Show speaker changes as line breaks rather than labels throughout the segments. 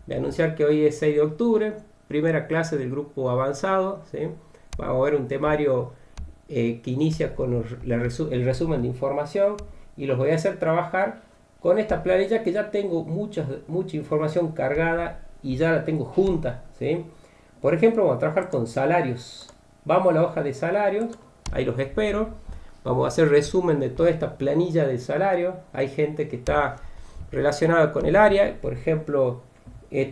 Voy a anunciar que hoy es 6 de octubre, primera clase del grupo avanzado, ¿sí? Vamos a ver un temario que inicia con el resumen de información y los voy a hacer trabajar con esta planilla que ya tengo mucha información cargada y ya la tengo junta, ¿sí? Por ejemplo, vamos a trabajar con salarios. Vamos a la hoja de salarios, ahí los espero. Vamos a hacer resumen de toda esta planilla de salarios. Hay gente que está relacionada con el área, por ejemplo,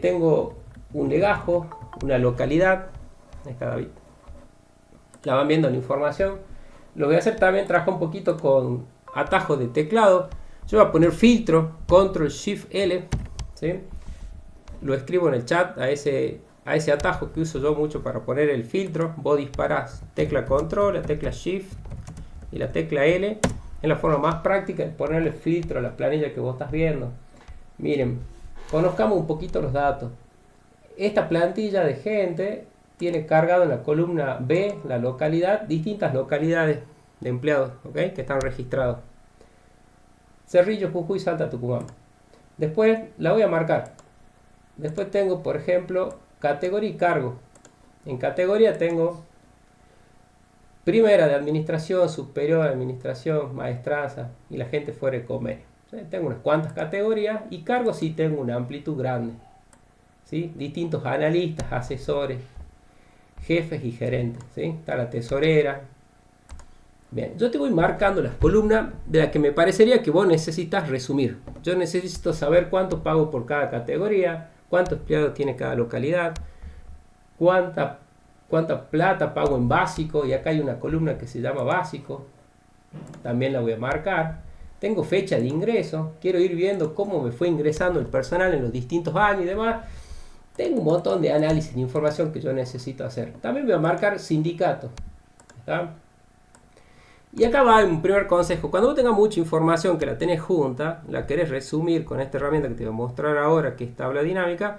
tengo un legajo, una localidad. Ahí está David. La van viendo la información. Lo voy a hacer también, trabajar un poquito con atajos de teclado. Yo voy a poner filtro, control shift L, ¿sí? Lo escribo en el chat a ese atajo que uso yo mucho para poner el filtro. Vos disparás tecla control, la tecla shift y la tecla L. Es la forma más práctica de ponerle filtro a la planilla que vos estás viendo. Miren, conozcamos un poquito los datos. Esta plantilla de gente tiene cargado en la columna B, la localidad, distintas localidades de empleados, ¿okay? Que están registrados. Cerrillo, Jujuy, Salta, Tucumán. Después la voy a marcar. Después tengo, por ejemplo, categoría y cargo. En categoría tengo primera de administración, superior de administración, maestranza y la gente fuera de comer. Tengo unas cuantas categorías y cargo sí tengo una amplitud grande. ¿Sí? Distintos analistas, asesores, jefes y gerentes. ¿Sí? Está la tesorera. Bien, yo te voy marcando las columnas de las que me parecería que vos necesitas resumir. Yo necesito saber cuánto pago por cada categoría, cuántos empleados tiene cada localidad, cuánta plata pago en básico, y acá hay una columna que se llama básico, también la voy a marcar. Tengo fecha de ingreso, quiero ir viendo cómo me fue ingresando el personal en los distintos años y demás. Tengo un montón de análisis de información que yo necesito hacer. También voy a marcar sindicato. ¿Está? Y acá va un primer consejo. Cuando vos tengas mucha información que la tenés junta, la querés resumir con esta herramienta que te voy a mostrar ahora, que es tabla dinámica,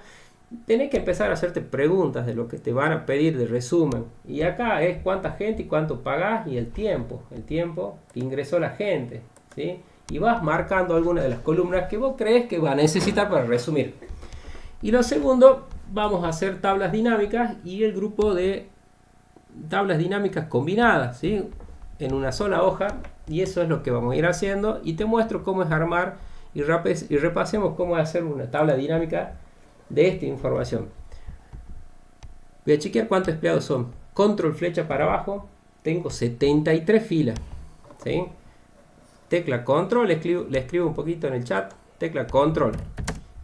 tenés que empezar a hacerte preguntas de lo que te van a pedir de resumen. Y acá es cuánta gente y cuánto pagás y el tiempo que ingresó la gente, ¿sí? Y vas marcando algunas de las columnas que vos crees que va a necesitar para resumir. Y lo segundo, vamos a hacer tablas dinámicas y el grupo de tablas dinámicas combinadas, ¿sí? En una sola hoja, y eso es lo que vamos a ir haciendo, y te muestro cómo es armar y repasemos cómo es hacer una tabla dinámica de esta información. Voy a chequear cuántos empleados son. Control flecha para abajo, tengo 73 filas, ¿sí? Tecla control, le escribo un poquito en el chat, tecla control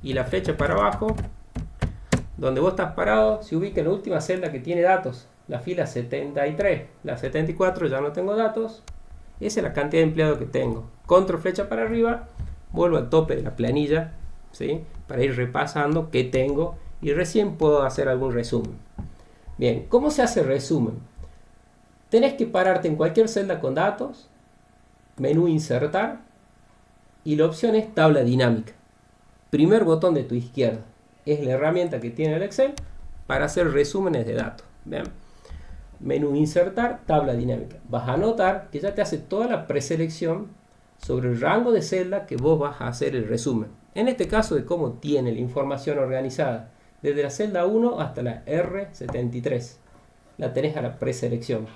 y la flecha para abajo, donde vos estás parado, se ubica en la última celda que tiene datos, la fila 73, la 74 ya no tengo datos. Esa es la cantidad de empleados que tengo. Control flecha para arriba, vuelvo al tope de la planilla, ¿sí? Para ir repasando qué tengo y recién puedo hacer algún resumen. Bien, ¿cómo se hace resumen? Tenés que pararte en cualquier celda con datos, menú insertar y la opción es tabla dinámica. Primer botón de tu izquierda es la herramienta que tiene el Excel para hacer resúmenes de datos. Bien. Menú insertar, tabla dinámica. Vas a notar que ya te hace toda la preselección sobre el rango de celda que vos vas a hacer el resumen. En este caso de cómo tiene la información organizada, desde la celda 1 hasta la R73. La tenés a la preselección.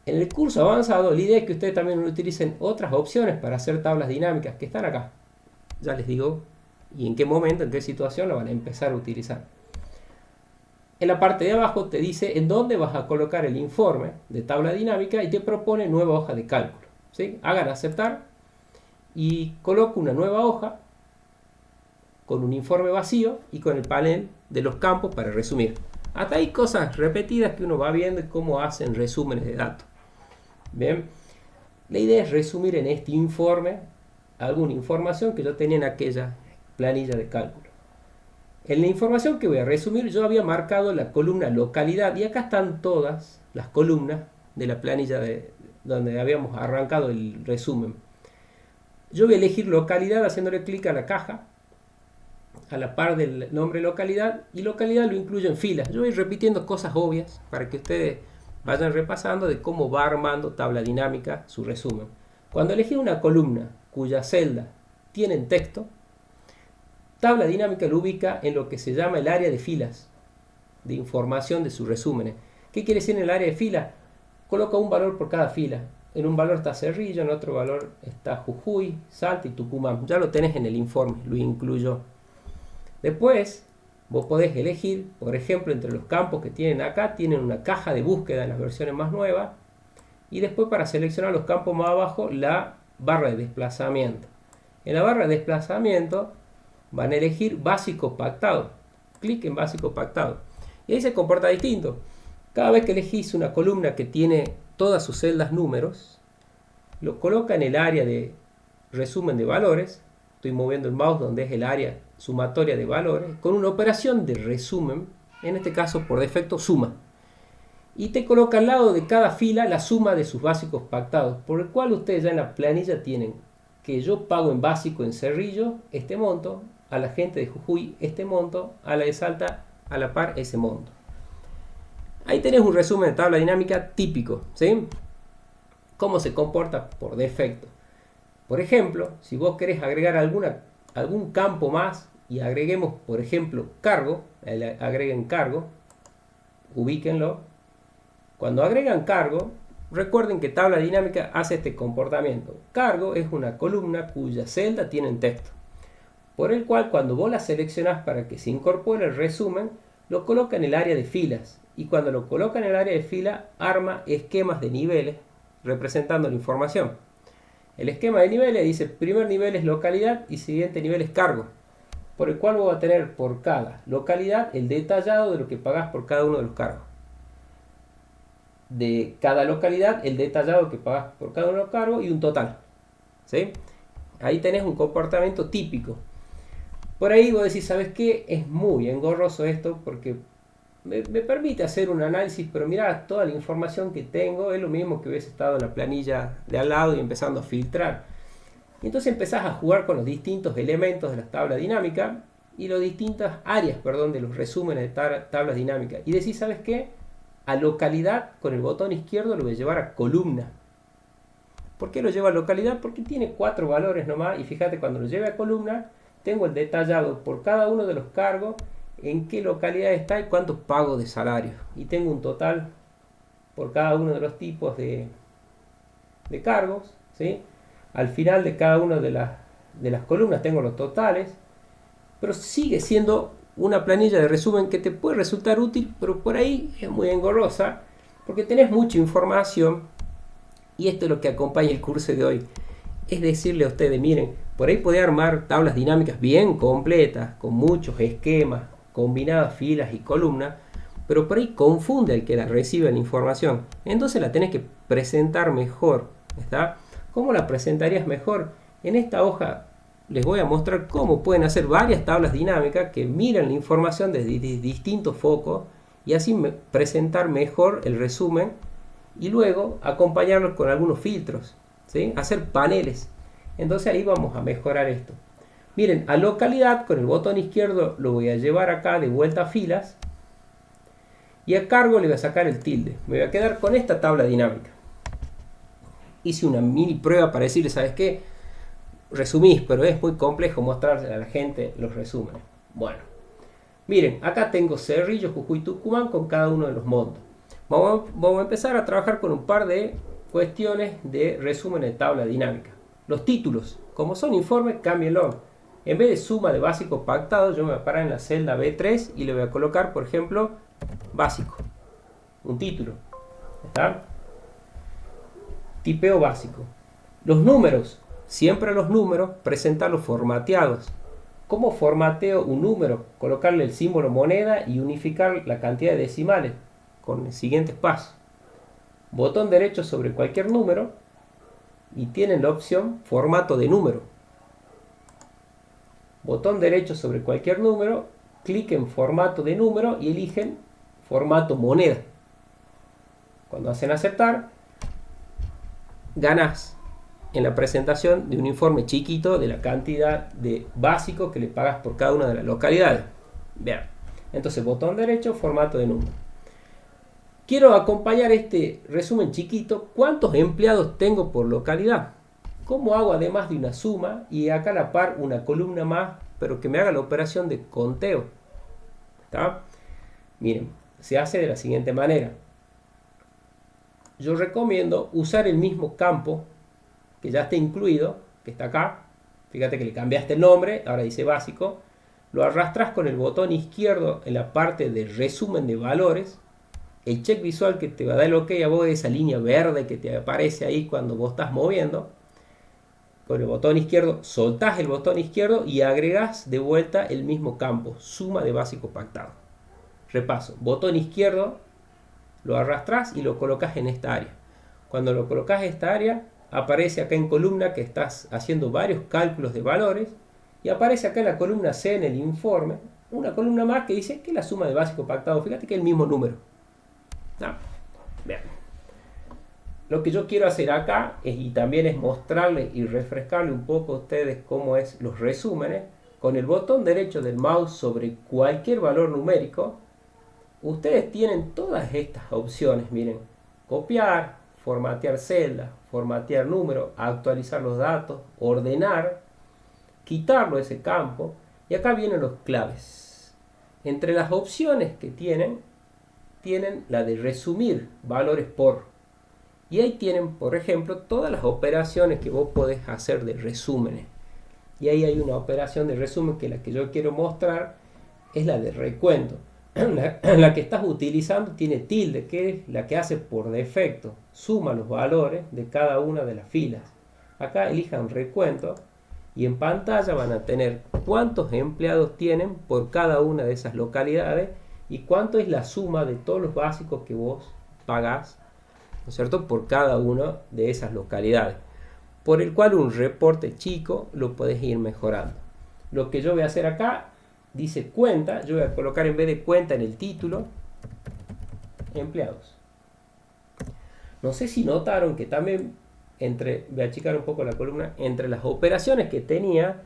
En el curso avanzado, la idea es que ustedes también utilicen otras opciones para hacer tablas dinámicas que están acá. Ya les digo y en qué momento, en qué situación lo van a empezar a utilizar. En la parte de abajo te dice en dónde vas a colocar el informe de tabla dinámica y te propone nueva hoja de cálculo, ¿sí? Hagan aceptar y coloco una nueva hoja con un informe vacío y con el panel de los campos para resumir. Hasta hay cosas repetidas que uno va viendo cómo hacen resúmenes de datos. Bien, la idea es resumir en este informe alguna información que yo tenía en aquella planilla de cálculo. En la información que voy a resumir yo había marcado la columna localidad y acá están todas las columnas de la planilla donde habíamos arrancado el resumen. Yo voy a elegir localidad haciéndole clic a la caja a la par del nombre localidad y localidad lo incluyo en filas. Yo voy repitiendo cosas obvias para que ustedes vayan repasando de cómo va armando tabla dinámica su resumen. Cuando elegí una columna cuya celda tiene texto, tabla dinámica lo ubica en lo que se llama el área de filas de información de sus resúmenes. ¿Qué quiere decir en el área de fila? Coloca un valor por cada fila. En un valor está Cerrillo, en otro valor está Jujuy, Salta y Tucumán. Ya lo tenés en el informe, lo incluyo. Después, vos podés elegir, por ejemplo, entre los campos que tienen acá, tienen una caja de búsqueda en las versiones más nuevas. Y después, para seleccionar los campos más abajo, la barra de desplazamiento. En la barra de desplazamiento van a elegir básico pactado. Clic en básico pactado. Y ahí se comporta distinto. Cada vez que elegís una columna que tiene todas sus celdas números, lo coloca en el área de resumen de valores. Estoy moviendo el mouse donde es el área sumatoria de valores, con una operación de resumen, en este caso por defecto suma. Y te coloca al lado de cada fila la suma de sus básicos pactados, por el cual ustedes ya en la planilla tienen que yo pago en básico en Cerrillo este monto, a la gente de Jujuy este monto, a la de Salta a la par ese monto. Ahí tenés un resumen de tabla dinámica típico, ¿sí? ¿Cómo se comporta por defecto? Por ejemplo, si vos querés agregar algún campo más y agreguemos, por ejemplo, cargo, agreguen cargo, ubíquenlo. Cuando agregan cargo, recuerden que tabla dinámica hace este comportamiento. Cargo es una columna cuya celda tiene texto, por el cual cuando vos la seleccionás para que se incorpore el resumen, lo coloca en el área de filas. Y cuando lo coloca en el área de fila, arma esquemas de niveles representando la información. El esquema de niveles dice primer nivel es localidad y siguiente nivel es cargo, por el cual vos vas a tener por cada localidad el detallado de lo que pagás por cada uno de los cargos. De cada localidad el detallado que pagás por cada uno de los cargos y un total. ¿Sí? Ahí tenés un comportamiento típico. Por ahí vos decís, ¿sabes qué? Es muy engorroso esto porque me permite hacer un análisis, pero mirá, toda la información que tengo es lo mismo que hubiese estado en la planilla de al lado y empezando a filtrar. Y entonces empezás a jugar con los distintos elementos de la tabla dinámica y las distintas áreas, de los resúmenes de tablas dinámicas. Y decís, ¿sabes qué? A localidad, con el botón izquierdo lo voy a llevar a columna. ¿Por qué lo llevo a localidad? Porque tiene 4 valores nomás y fíjate, cuando lo lleve a columna, tengo el detallado por cada uno de los cargos, en qué localidad está y cuántos pagos de salario. Y tengo un total por cada uno de los tipos de cargos, ¿sí? Al final de cada una de las columnas tengo los totales, pero sigue siendo una planilla de resumen que te puede resultar útil, pero por ahí es muy engorrosa, porque tenés mucha información, y esto es lo que acompaña el curso de hoy. Es decirle a ustedes, miren, por ahí podés armar tablas dinámicas bien completas, con muchos esquemas, combinadas filas y columnas, pero por ahí confunde al que la recibe la información. Entonces la tenés que presentar mejor, ¿está? ¿Cómo la presentarías mejor? En esta hoja les voy a mostrar cómo pueden hacer varias tablas dinámicas que miran la información desde distintos focos y así presentar mejor el resumen y luego acompañarlos con algunos filtros, ¿sí? Hacer paneles. Entonces ahí vamos a mejorar esto. Miren, a localidad con el botón izquierdo lo voy a llevar acá de vuelta a filas y a cargo le voy a sacar el tilde. Me voy a quedar con esta tabla dinámica. Hice una mini prueba para decirles, ¿sabes qué? Resumís, pero es muy complejo mostrarle a la gente los resúmenes. Bueno, miren, acá tengo Cerrillo, Jujuy, Tucumán con cada uno de los montos. Vamos a empezar a trabajar con un par de cuestiones de resumen de tabla dinámica. Los títulos, como son informes, cámbienlo. En vez de suma de básicos pactados, yo me voy a parar en la celda B3 y le voy a colocar, por ejemplo, básico. Un título. ¿Está? Tipeo básico. Los números. Siempre los números, presentarlos formateados. ¿Cómo formateo un número? Colocarle el símbolo moneda y unificar la cantidad de decimales con el siguiente paso. Botón derecho sobre cualquier número y tienen la opción formato de número. Botón derecho sobre cualquier número, clic en formato de número y eligen formato moneda. Cuando hacen aceptar, ganas en la presentación de un informe chiquito de la cantidad de básicos que le pagas por cada una de las localidades. Bien, entonces botón derecho, formato de número. Quiero acompañar este resumen chiquito. ¿Cuántos empleados tengo por localidad? ¿Cómo hago además de una suma y acá a la par una columna más pero que me haga la operación de conteo. ¿Está? Miren, se hace de la siguiente manera. Yo recomiendo usar el mismo campo que ya está incluido, que está acá. Fíjate que le cambiaste el nombre, ahora dice básico. Lo arrastras con el botón izquierdo en la parte de resumen de valores. El check visual que te va a dar el OK a vos es esa línea verde que te aparece ahí cuando vos estás moviendo. Con el botón izquierdo, soltás el botón izquierdo y agregás de vuelta el mismo campo, suma de básico pactado. Repaso, botón izquierdo, lo arrastrás y lo colocas en esta área. Cuando lo colocas en esta área, aparece acá en columna que estás haciendo varios cálculos de valores y aparece acá en la columna C en el informe una columna más que dice que es la suma de básico pactado. Fíjate que es el mismo número. Bien. Lo que yo quiero hacer acá y también es mostrarles y refrescarle un poco a ustedes cómo es los resúmenes. Con el botón derecho del mouse sobre cualquier valor numérico, ustedes tienen todas estas opciones. Miren, copiar, formatear celda, formatear número, actualizar los datos, ordenar, quitarlo de ese campo. Y acá vienen los claves. Entre las opciones que tienen la de resumir valores por. Y ahí tienen, por ejemplo, todas las operaciones que vos podés hacer de resúmenes. Y ahí hay una operación de resumen que la que yo quiero mostrar es la de recuento. La que estás utilizando tiene tilde, que es la que hace por defecto. Suma los valores de cada una de las filas. Acá elijan recuento y en pantalla van a tener cuántos empleados tienen por cada una de esas localidades y cuánto es la suma de todos los básicos que vos pagás, ¿no es cierto?, por cada una de esas localidades, por el cual un reporte chico lo podés ir mejorando. Lo que yo voy a hacer acá dice cuenta, yo voy a colocar en vez de cuenta en el título empleados. No sé si notaron que también voy a achicar un poco la columna, entre las operaciones que tenía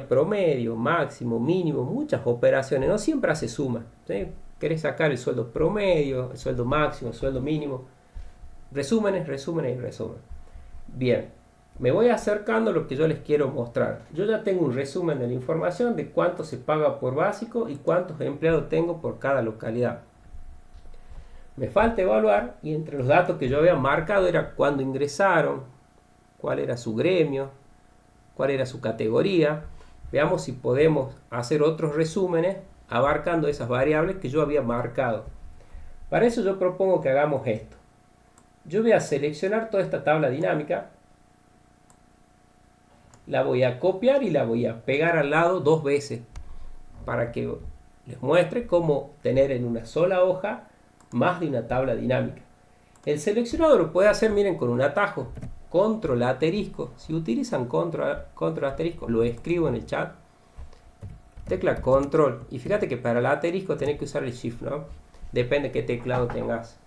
promedio, máximo, mínimo, muchas operaciones, no siempre hace suma, ¿sí? Querés sacar el sueldo promedio, el sueldo máximo, el sueldo mínimo, resúmenes. Bien, me voy acercando a lo que yo les quiero mostrar. Yo ya tengo un resumen de la información de cuánto se paga por básico y cuántos empleados tengo por cada localidad. Me falta evaluar y entre los datos que yo había marcado era cuándo ingresaron, cuál era su gremio, cuál era su categoría. Veamos si podemos hacer otros resúmenes abarcando esas variables que yo había marcado. Para eso yo propongo que hagamos esto. Yo voy a seleccionar toda esta tabla dinámica, la voy a copiar y la voy a pegar al lado 2 veces para que les muestre cómo tener en una sola hoja más de una tabla dinámica. El seleccionado lo puede hacer, miren, con un atajo, control asterisco. Si utilizan control asterisco, lo escribo en el chat. Tecla control. Y fíjate que para el asterisco tenés que usar el shift, ¿no? Depende de qué teclado tengas.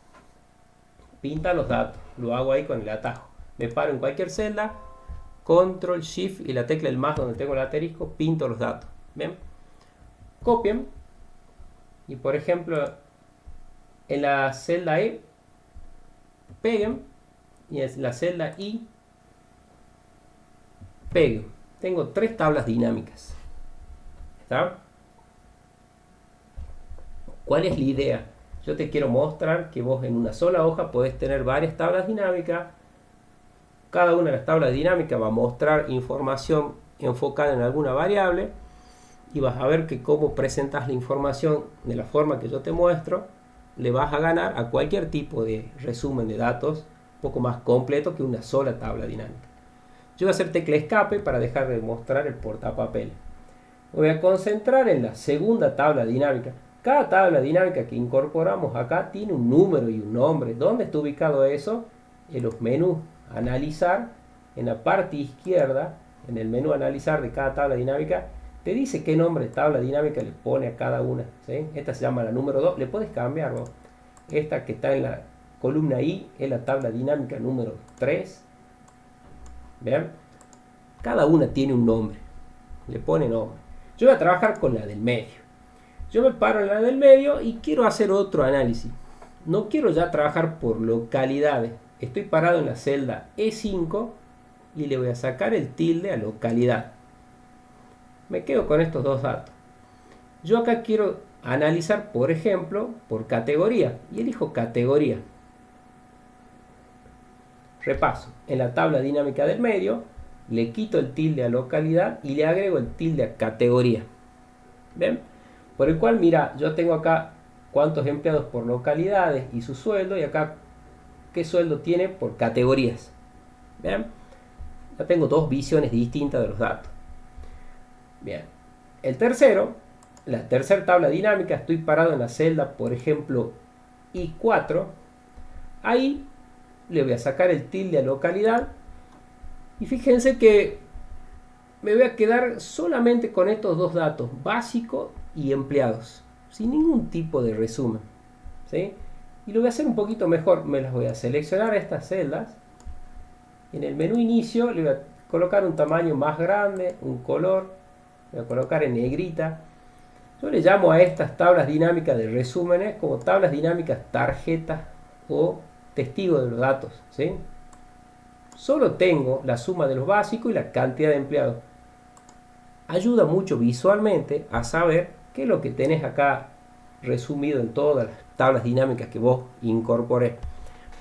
Pinta los datos. Lo hago ahí con el atajo. Me paro en cualquier celda, control shift y la tecla del más donde tengo el asterisco, pinto los datos. Bien. Copien. Y por ejemplo, en la celda E, peguen. Y en la celda I, peguen. Tengo 3 tablas dinámicas. ¿Está? ¿Cuál es la idea? Yo te quiero mostrar que vos en una sola hoja podés tener varias tablas dinámicas. Cada una de las tablas dinámicas va a mostrar información enfocada en alguna variable. Y vas a ver que cómo presentas la información de la forma que yo te muestro, le vas a ganar a cualquier tipo de resumen de datos un poco más completo que una sola tabla dinámica. Yo voy a hacer tecla escape para dejar de mostrar el portapapel. Voy a concentrar en la segunda tabla dinámica. Cada tabla dinámica que incorporamos acá tiene un número y un nombre. ¿Dónde está ubicado eso? En los menús analizar, en la parte izquierda, en el menú analizar de cada tabla dinámica, te dice qué nombre de tabla dinámica le pone a cada una, ¿sí? Esta se llama la número 2, le puedes cambiar, ¿no? Esta que está en la columna I es la tabla dinámica número 3. ¿Vean? Cada una tiene un nombre, le pone nombre. Yo voy a trabajar con la del medio. Yo me paro en la del medio y quiero hacer otro análisis. No quiero ya trabajar por localidades. Estoy parado en la celda E5 y le voy a sacar el tilde a localidad. Me quedo con estos dos datos. Yo acá quiero analizar, por ejemplo, por categoría, y elijo categoría. Repaso. En la tabla dinámica del medio, le quito el tilde a localidad y le agrego el tilde a categoría. ¿Ven? Por el cual, mira, yo tengo acá cuántos empleados por localidades y su sueldo, y acá qué sueldo tiene por categorías. ¿Ven? Ya tengo dos visiones distintas de los datos. Bien. El tercero, la tercera tabla dinámica, estoy parado en la celda, por ejemplo, I4. Ahí le voy a sacar el tilde a localidad. Y fíjense que me voy a quedar solamente con estos dos datos, básico y empleados, sin ningún tipo de resumen. ¿Sí? Y lo voy a hacer un poquito mejor. Me las voy a seleccionar a estas celdas. En el menú inicio le voy a colocar un tamaño más grande, un color. Voy a colocar en negrita. Yo le llamo a estas tablas dinámicas de resúmenes como tablas dinámicas tarjetas o testigos de los datos. ¿Sí? Solo tengo la suma de los básicos y la cantidad de empleados. Ayuda mucho visualmente a saber qué es lo que tenés acá resumido en todas las tablas dinámicas que vos incorporé.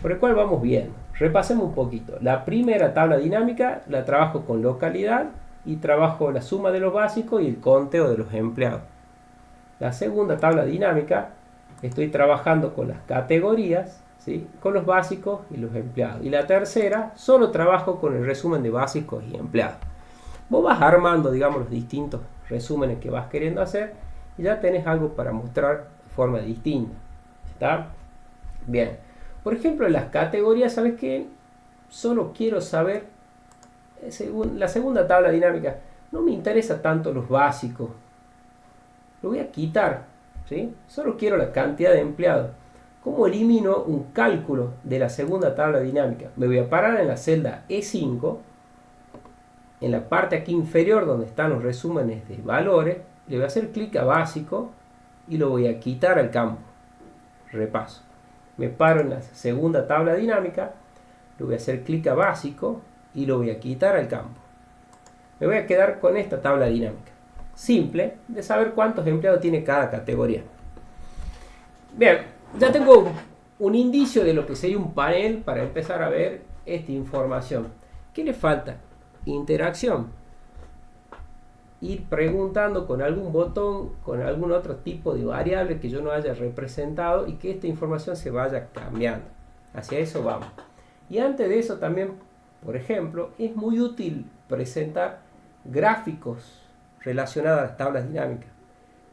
Por el cual vamos viendo. Repasemos un poquito. La primera tabla dinámica la trabajo con localidad y trabajo la suma de los básicos y el conteo de los empleados. La segunda tabla dinámica estoy trabajando con las categorías, ¿sí? Con los básicos y los empleados. Y la tercera solo trabajo con el resumen de básicos y empleados. Vos vas armando, digamos, los distintos resúmenes que vas queriendo hacer y ya tenés algo para mostrar de forma distinta. ¿Está? Bien. Por ejemplo, en las categorías, ¿sabes qué? Solo quiero saber, la segunda tabla dinámica, no me interesa tanto los básicos. Lo voy a quitar, ¿sí? Solo quiero la cantidad de empleados. ¿Cómo elimino un cálculo de la segunda tabla dinámica? Me voy a parar en la celda E5, en la parte aquí inferior donde están los resúmenes de valores, le voy a hacer clic a básico y lo voy a quitar al campo. Repaso. Me paro en la segunda tabla dinámica, le voy a hacer clic a básico y lo voy a quitar al campo. Me voy a quedar con esta tabla dinámica. Simple de saber cuántos empleados tiene cada categoría. Bien, ya tengo un indicio de lo que sería un panel para empezar a ver esta información. ¿Qué le falta? Interacción. Ir preguntando con algún botón, con algún otro tipo de variable que yo no haya representado y que esta información se vaya cambiando. Hacia eso vamos. Y antes de eso también, por ejemplo, es muy útil presentar gráficos relacionados a las tablas dinámicas.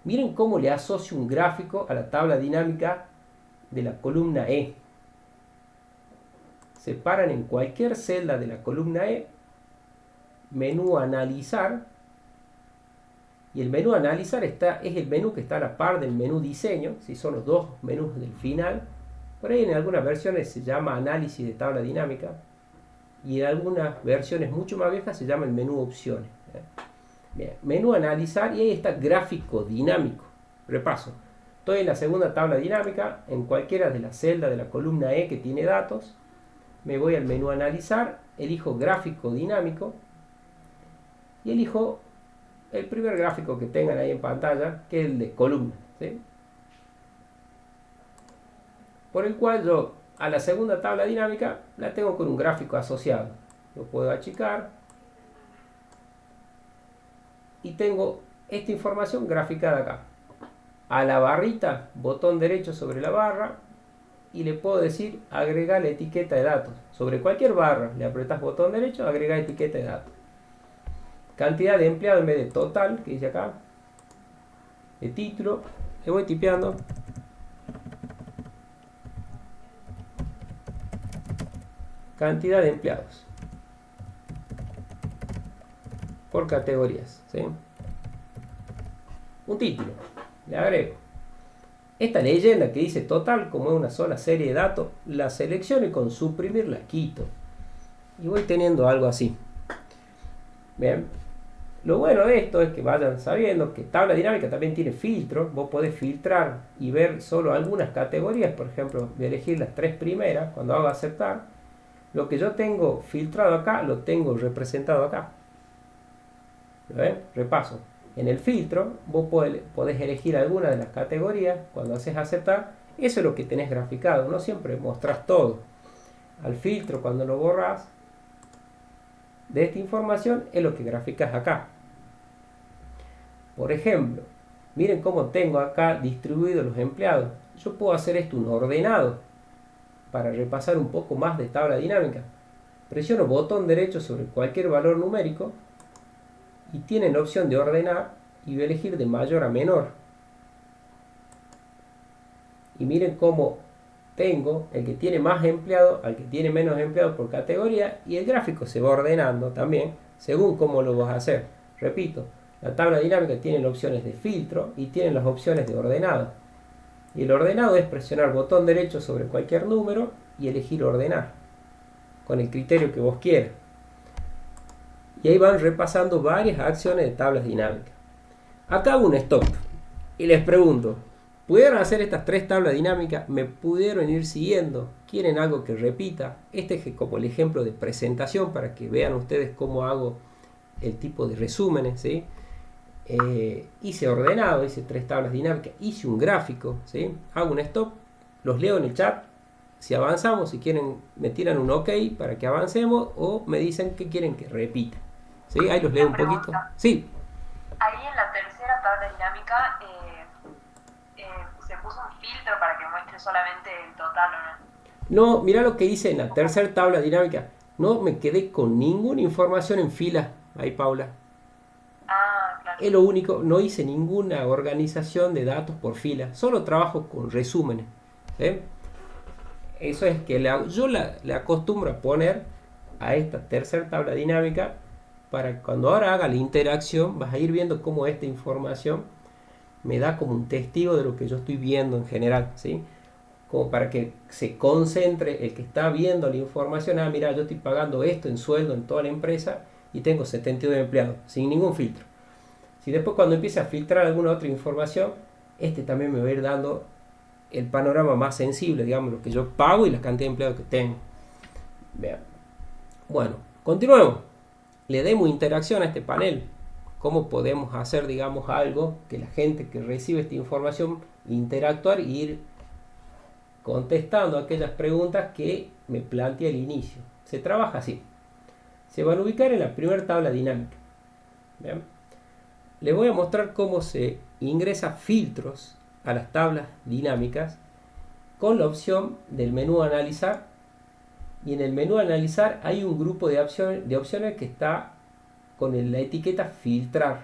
Miren cómo le asocio un gráfico a la tabla dinámica de la columna E. Se paran en cualquier celda de la columna E, menú analizar, y el menú analizar es el menú que está a la par del menú diseño, si son los dos menús del final. Por ahí en algunas versiones se llama análisis de tabla dinámica y en algunas versiones mucho más viejas se llama el menú opciones. Bien, menú analizar y ahí está gráfico dinámico. Repaso. Estoy en la segunda tabla dinámica, en cualquiera de las celdas de la columna E que tiene datos. Me voy al menú analizar, elijo gráfico dinámico y elijo el primer gráfico que tengan ahí en pantalla, que es el de columna, ¿sí? Por el cual yo a la segunda tabla dinámica la tengo con un gráfico asociado. Lo puedo achicar y tengo esta información graficada acá. A la barrita, botón derecho sobre la barra y le puedo decir agregar la etiqueta de datos. Sobre cualquier barra le apretas botón derecho, agregar etiqueta de datos. Cantidad de empleados en vez de total, que dice acá, de título, le voy tipeando. Cantidad de empleados por categorías, ¿sí? Un título, le agrego. Esta leyenda que dice total, como es una sola serie de datos, la selecciono y con suprimir la quito. Y voy teniendo algo así. Bien. Lo bueno de esto es que vayan sabiendo que tabla dinámica también tiene filtros. Vos podés filtrar y ver solo algunas categorías. Por ejemplo, voy a elegir las 3 primeras cuando hago aceptar. Lo que yo tengo filtrado acá, lo tengo representado acá. ¿Lo ven? Repaso. En el filtro, vos podés elegir alguna de las categorías. Cuando haces aceptar, eso es lo que tenés graficado. No siempre mostrás todo. Al filtro, cuando lo borras de esta información, es lo que graficas acá. Por ejemplo, miren cómo tengo acá distribuidos los empleados. Yo puedo hacer esto un ordenado para repasar un poco más de tabla dinámica. Presiono botón derecho sobre cualquier valor numérico y tienen la opción de ordenar y voy a elegir de mayor a menor. Y miren cómo tengo el que tiene más empleados al que tiene menos empleados por categoría, y el gráfico se va ordenando también según cómo lo vas a hacer. Repito, la tabla dinámica tiene las opciones de filtro y tiene las opciones de ordenado. Y el ordenado es presionar botón derecho sobre cualquier número y elegir ordenar con el criterio que vos quieras. Y ahí van repasando varias acciones de tablas dinámicas. Acá hago un stop y les pregunto, ¿pudieron hacer estas 3 tablas dinámicas? ¿Me pudieron ir siguiendo? ¿Quieren algo que repita? Este es como el ejemplo de presentación para que vean ustedes cómo hago el tipo de resúmenes, ¿sí? Hice ordenado, hice 3 tablas dinámicas, hice un gráfico, ¿sí? Hago un stop, los leo en el chat. Si avanzamos, si quieren, me tiran un OK para que avancemos o me dicen que quieren que repita. ¿Sí? Ahí los leo un poquito. Sí.
Ahí en la tercera tabla dinámica se puso un filtro para que muestre solamente el total, ¿o no?
No, mira lo que hice en la tercera tabla dinámica. No me quedé con ninguna información en fila. Ahí, Paula.
Ah, claro.
Es lo único, no hice ninguna organización de datos por fila. Solo trabajo con resúmenes. ¿Sí? Eso es que yo le acostumbro a poner a esta tercera tabla dinámica para que cuando ahora haga la interacción vas a ir viendo cómo esta información me da como un testigo de lo que yo estoy viendo en general, ¿sí? Como para que se concentre el que está viendo la información. Ah, mira, yo estoy pagando esto en sueldo en toda la empresa y tengo 72 empleados, sin ningún filtro. Si después cuando empiece a filtrar alguna otra información, este también me va a ir dando el panorama más sensible, digamos, lo que yo pago y la cantidad de empleados que tengo. Vean. Bueno, continuemos. Le demos interacción a este panel. ¿Cómo podemos hacer, digamos, algo que la gente que recibe esta información interactuar e ir contestando aquellas preguntas que me planteé al inicio? Se trabaja así. Se van a ubicar en la primera tabla dinámica. ¿Vean? Les voy a mostrar cómo se ingresa filtros a las tablas dinámicas con la opción del menú analizar, y en el menú analizar hay un grupo de opciones que está con la etiqueta filtrar,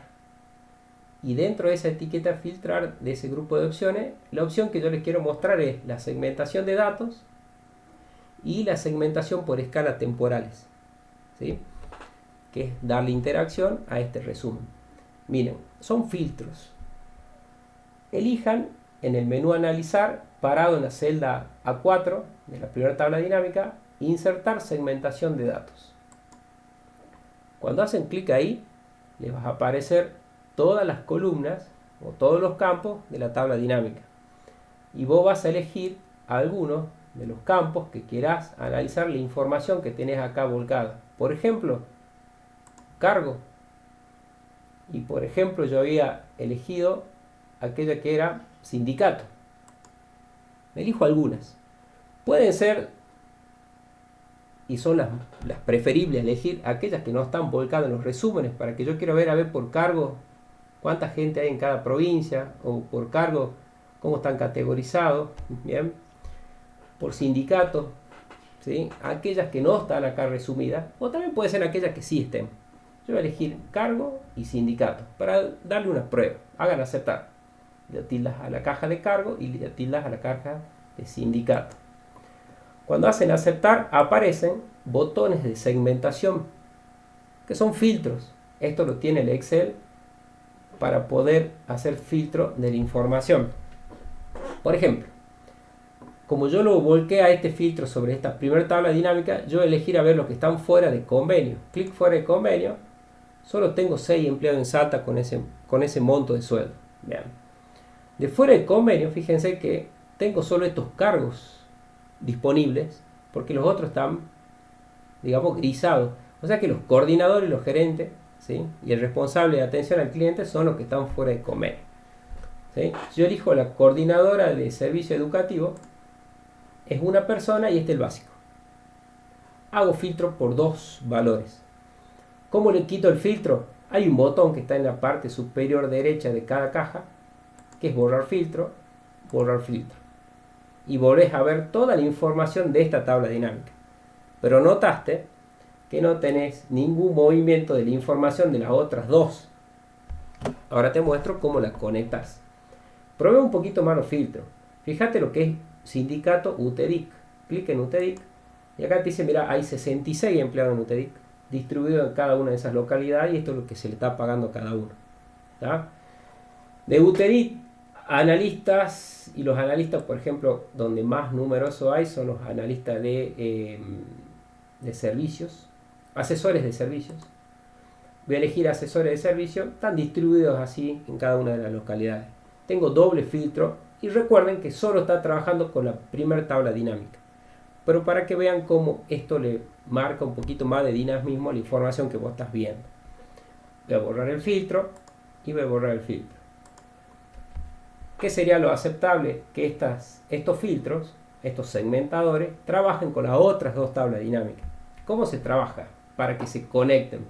y dentro de esa etiqueta filtrar de ese grupo de opciones, la opción que yo les quiero mostrar es la segmentación de datos y la segmentación por escala temporales, ¿sí? Que es darle interacción a este resumen. Miren, son filtros. Elijan en el menú analizar, parado en la celda A4 de la primera tabla dinámica, insertar segmentación de datos. Cuando hacen clic ahí, les va a aparecer todas las columnas o todos los campos de la tabla dinámica. Y vos vas a elegir algunos de los campos que quieras analizar la información que tenés acá volcada. Por ejemplo, cargo. Y por ejemplo, yo había elegido aquella que era sindicato. Elijo algunas. Pueden ser, y son las preferibles, elegir aquellas que no están volcadas en los resúmenes, para que yo quiera ver, a ver por cargo cuánta gente hay en cada provincia, o por cargo cómo están categorizados, bien, por sindicato, ¿sí? Aquellas que no están acá resumidas, o también puede ser aquellas que sí estén. Yo voy a elegir cargo y sindicato para darle una prueba. Hagan aceptar. Le tildas a la caja de cargo y le tildas a la caja de sindicato. Cuando hacen aceptar, aparecen botones de segmentación, que son filtros. Esto lo tiene el Excel para poder hacer filtro de la información. Por ejemplo, como yo lo volqué a este filtro sobre esta primera tabla dinámica, yo voy a elegir a ver los que están fuera de convenio. Clic fuera de convenio. Solo tengo 6 empleados en SATA con ese monto de sueldo. Vean. De fuera de convenio, fíjense que tengo solo estos cargos disponibles, porque los otros están, digamos, grisados. O sea que los coordinadores y los gerentes ¿sí? Y el responsable de atención al cliente son los que están fuera de convenio, ¿sí? Yo elijo la coordinadora de servicio educativo, es una persona y este es el básico. Hago filtro por dos valores. ¿Cómo le quito el filtro? Hay un botón que está en la parte superior derecha de cada caja, que es borrar filtro, y volvés a ver toda la información de esta tabla dinámica. Pero notaste que no tenés ningún movimiento de la información de las otras dos. Ahora te muestro cómo las conectas. Probé un poquito más los filtros. Fíjate lo que es sindicato UTEDIC. Clic en UTEDIC y acá te dice, mira, hay 66 empleados en UTEDIC distribuidos en cada una de esas localidades y esto es lo que se le está pagando a cada uno. ¿Está? De UTEDIC, analistas, y los analistas, por ejemplo, donde más numerosos hay son los analistas de servicios, asesores de servicios. Voy a elegir asesores de servicio, están distribuidos así en cada una de las localidades. Tengo doble filtro y recuerden que solo está trabajando con la primera tabla dinámica. Pero para que vean cómo esto le marca un poquito más de dinamismo a la información que vos estás viendo. Voy a borrar el filtro y voy a borrar el filtro. ¿Qué sería lo aceptable? Que estos filtros, estos segmentadores, trabajen con las otras dos tablas dinámicas. ¿Cómo se trabaja? Para que se conecten.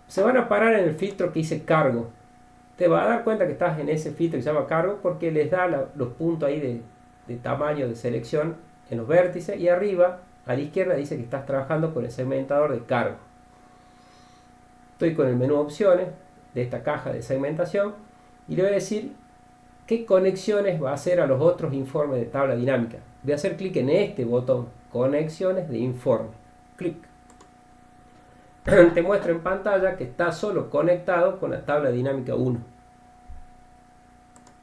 Se van a parar en el filtro que dice cargo. Te vas a dar cuenta que estás en ese filtro que se llama cargo porque les da los puntos ahí de tamaño de selección en los vértices y arriba a la izquierda dice que estás trabajando con el segmentador de cargo. Estoy con el menú opciones de esta caja de segmentación y le voy a decir qué conexiones va a hacer a los otros informes de tabla dinámica. Voy a hacer clic en este botón, conexiones de informe. Clic. Te muestra en pantalla que está solo conectado con la tabla dinámica 1.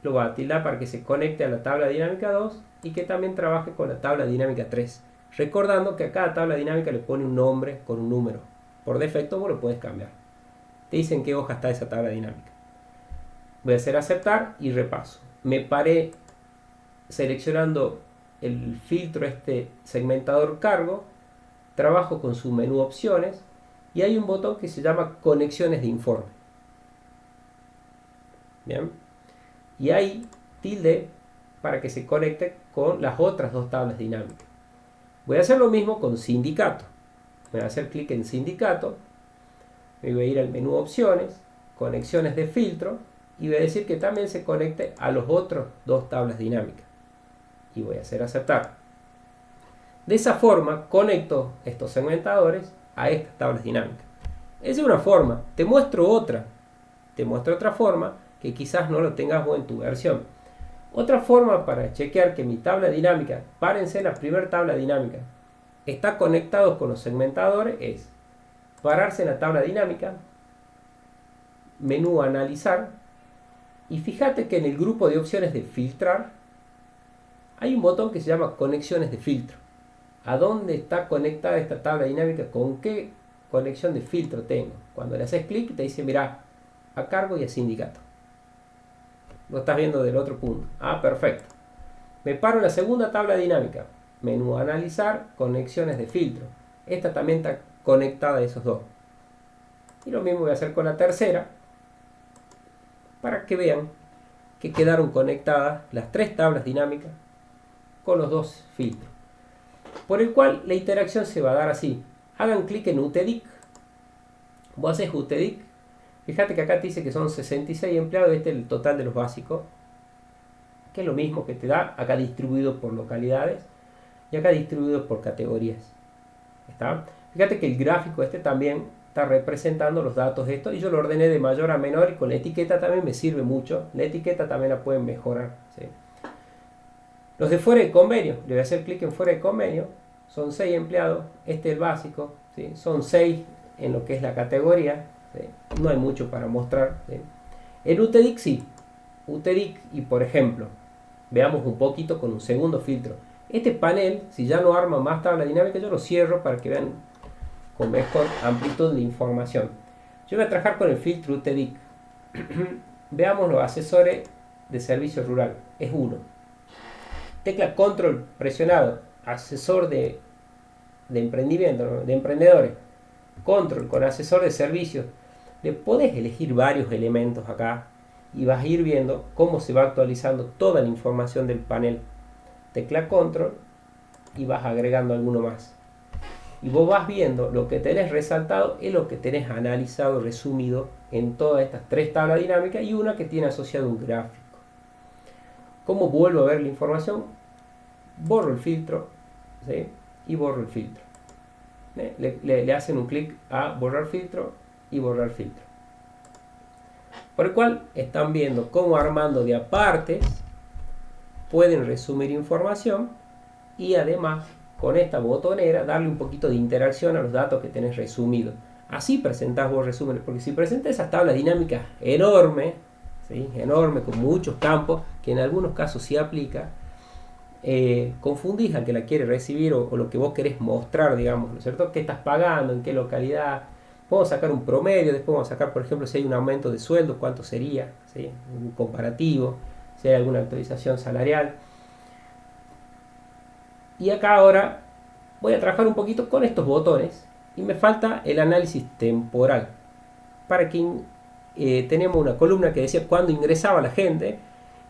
Lo va a tildar para que se conecte a la tabla dinámica 2 y que también trabaje con la tabla dinámica 3. Recordando que a cada tabla dinámica le pone un nombre con un número. Por defecto vos lo puedes cambiar. Te dice en qué hoja está esa tabla dinámica. Voy a hacer aceptar y repaso. Me paré seleccionando el filtro segmentador cargo. Trabajo con su menú opciones. Y hay un botón que se llama conexiones de informe. Bien. Y ahí tilde para que se conecte con las otras dos tablas dinámicas. Voy a hacer lo mismo con sindicato. Voy a hacer clic en sindicato. Me voy a ir al menú opciones, conexiones de filtro. Y voy a decir que también se conecte a los otros dos tablas dinámicas. Y voy a hacer aceptar. De esa forma conecto estos segmentadores a estas tablas dinámicas. Esa es una forma. Te muestro otra. Te muestro otra forma que quizás no lo tengas vos en tu versión. Otra forma para chequear que mi tabla dinámica, párense en la primera tabla dinámica, está conectado con los segmentadores es pararse en la tabla dinámica, menú analizar y fíjate que en el grupo de opciones de filtrar hay un botón que se llama conexiones de filtro. ¿A dónde está conectada esta tabla dinámica? ¿Con qué conexión de filtro tengo? Cuando le haces clic te dice, mira, a cargo y a sindicato. Lo estás viendo del otro punto. Ah, perfecto. Me paro en la segunda tabla dinámica. Menú analizar, conexiones de filtro. Esta también está conectada a esos dos. Y lo mismo voy a hacer con la tercera. Para que vean que quedaron conectadas las tres tablas dinámicas con los dos filtros. Por el cual la interacción se va a dar así. Hagan clic en UTEDIC. Vos haces UTEDIC. Fíjate que acá te dice que son 66 empleados. Este es el total de los básicos. Que es lo mismo que te da acá distribuido por localidades. Y acá distribuido por categorías. ¿Está? Fíjate que el gráfico también está representando los datos de esto. Y yo lo ordené de mayor a menor. Y con la etiqueta también me sirve mucho. La etiqueta también la pueden mejorar. ¿Sí? Los de fuera de convenio, le voy a hacer clic en fuera de convenio, son 6 empleados, este es el básico, ¿sí? Son 6 en lo que es la categoría, ¿sí? No hay mucho para mostrar. ¿Sí? En UTEDIC sí, UTEDIC y por ejemplo, veamos un poquito con un segundo filtro. Este panel, si ya no arma más tabla dinámica, yo lo cierro para que vean con mejor amplitud de información. Yo voy a trabajar con el filtro UTEDIC. Veamos los asesores de servicio rural, es uno. Tecla control presionado, asesor de emprendimiento, de emprendedores. control con asesor de servicios, le podés elegir varios elementos acá y vas a ir viendo cómo se va actualizando toda la información del panel. Tecla control y vas agregando alguno más. Y vos vas viendo lo que tenés resaltado es lo que tenés analizado, resumido en todas estas 3 tablas dinámicas y una que tiene asociado un gráfico. ¿Cómo vuelvo a ver la información? Borro el filtro, ¿sí? Y borro el filtro. Le hacen un clic a borrar filtro y borrar filtro. Por el cual están viendo cómo armando de apartes pueden resumir información y además con esta botonera darle un poquito de interacción a los datos que tenés resumidos. Así presentás vos resúmenes, porque si presentas esas tablas dinámicas enormes, ¿sí? Enorme, con muchos campos, que en algunos casos sí aplica, confundís al que la quiere recibir o lo que vos querés mostrar, digamos, ¿no es cierto? ¿Qué estás pagando? ¿En qué localidad? Podemos sacar un promedio, después vamos a sacar, por ejemplo, si hay un aumento de sueldo, cuánto sería, ¿sí? Un comparativo, si hay alguna actualización salarial. Y acá ahora voy a trabajar un poquito con estos botones y me falta el análisis temporal. Para que tenemos una columna que decía cuándo ingresaba la gente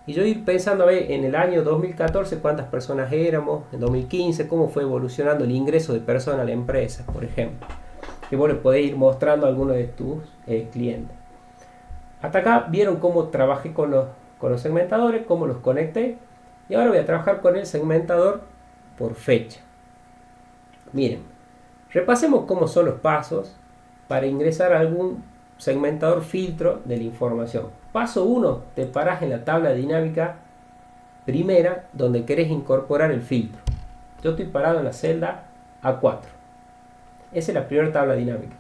y yo ir pensando a ver en el año 2014 cuántas personas éramos, en 2015 cómo fue evolucionando el ingreso de personas a la empresa, por ejemplo. Que vos le podés ir mostrando a alguno de tus clientes. Hasta acá vieron cómo trabajé con los segmentadores, cómo los conecté y ahora voy a trabajar con el segmentador por fecha. Miren, repasemos cómo son los pasos para ingresar a algún segmentador filtro de la información. Paso 1, te parás en la tabla dinámica primera donde querés incorporar el filtro. Yo estoy parado en la celda A4. Esa es la primera tabla dinámica.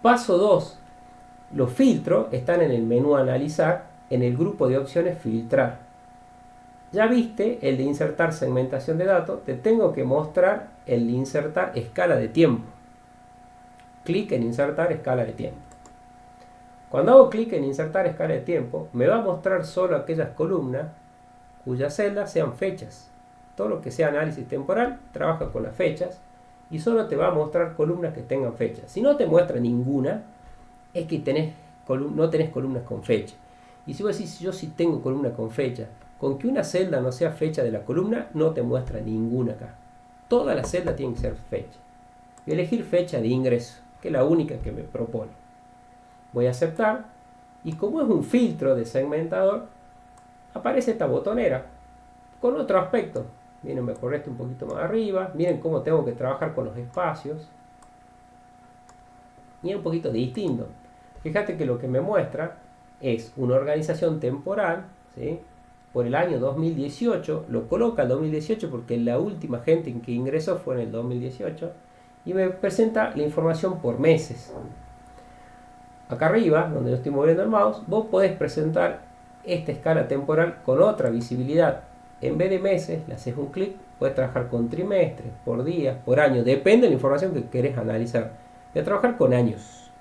Paso 2, los filtros están en el menú analizar, en el grupo de opciones filtrar. Ya viste el de insertar segmentación de datos, te tengo que mostrar el de insertar escala de tiempo. Clic en insertar escala de tiempo. Cuando hago clic en insertar escala de tiempo, me va a mostrar solo aquellas columnas cuyas celdas sean fechas. Todo lo que sea análisis temporal trabaja con las fechas y solo te va a mostrar columnas que tengan fechas. Si no te muestra ninguna, es que no tenés columnas con fecha. Y si vos decís, yo sí tengo columna con fecha, con que una celda no sea fecha de la columna, no te muestra ninguna acá. Toda la celda tiene que ser fecha. Voy a elegir fecha de ingreso, que es la única que me propone. Voy a aceptar y como es un filtro de segmentador, aparece esta botonera con otro aspecto. Miren, me correste un poquito más arriba. Miren cómo tengo que trabajar con los espacios. Y es un poquito distinto. Fíjate que lo que me muestra es una organización temporal, ¿sí? Por el año 2018, lo coloca el 2018 porque la última gente en que ingresó fue en el 2018 y me presenta la información por meses. Acá arriba, donde yo estoy moviendo el mouse, vos podés presentar esta escala temporal con otra visibilidad. En vez de meses, le haces un clic, puedes trabajar con trimestres, por días, por años, depende de la información que querés analizar. Voy a trabajar con años.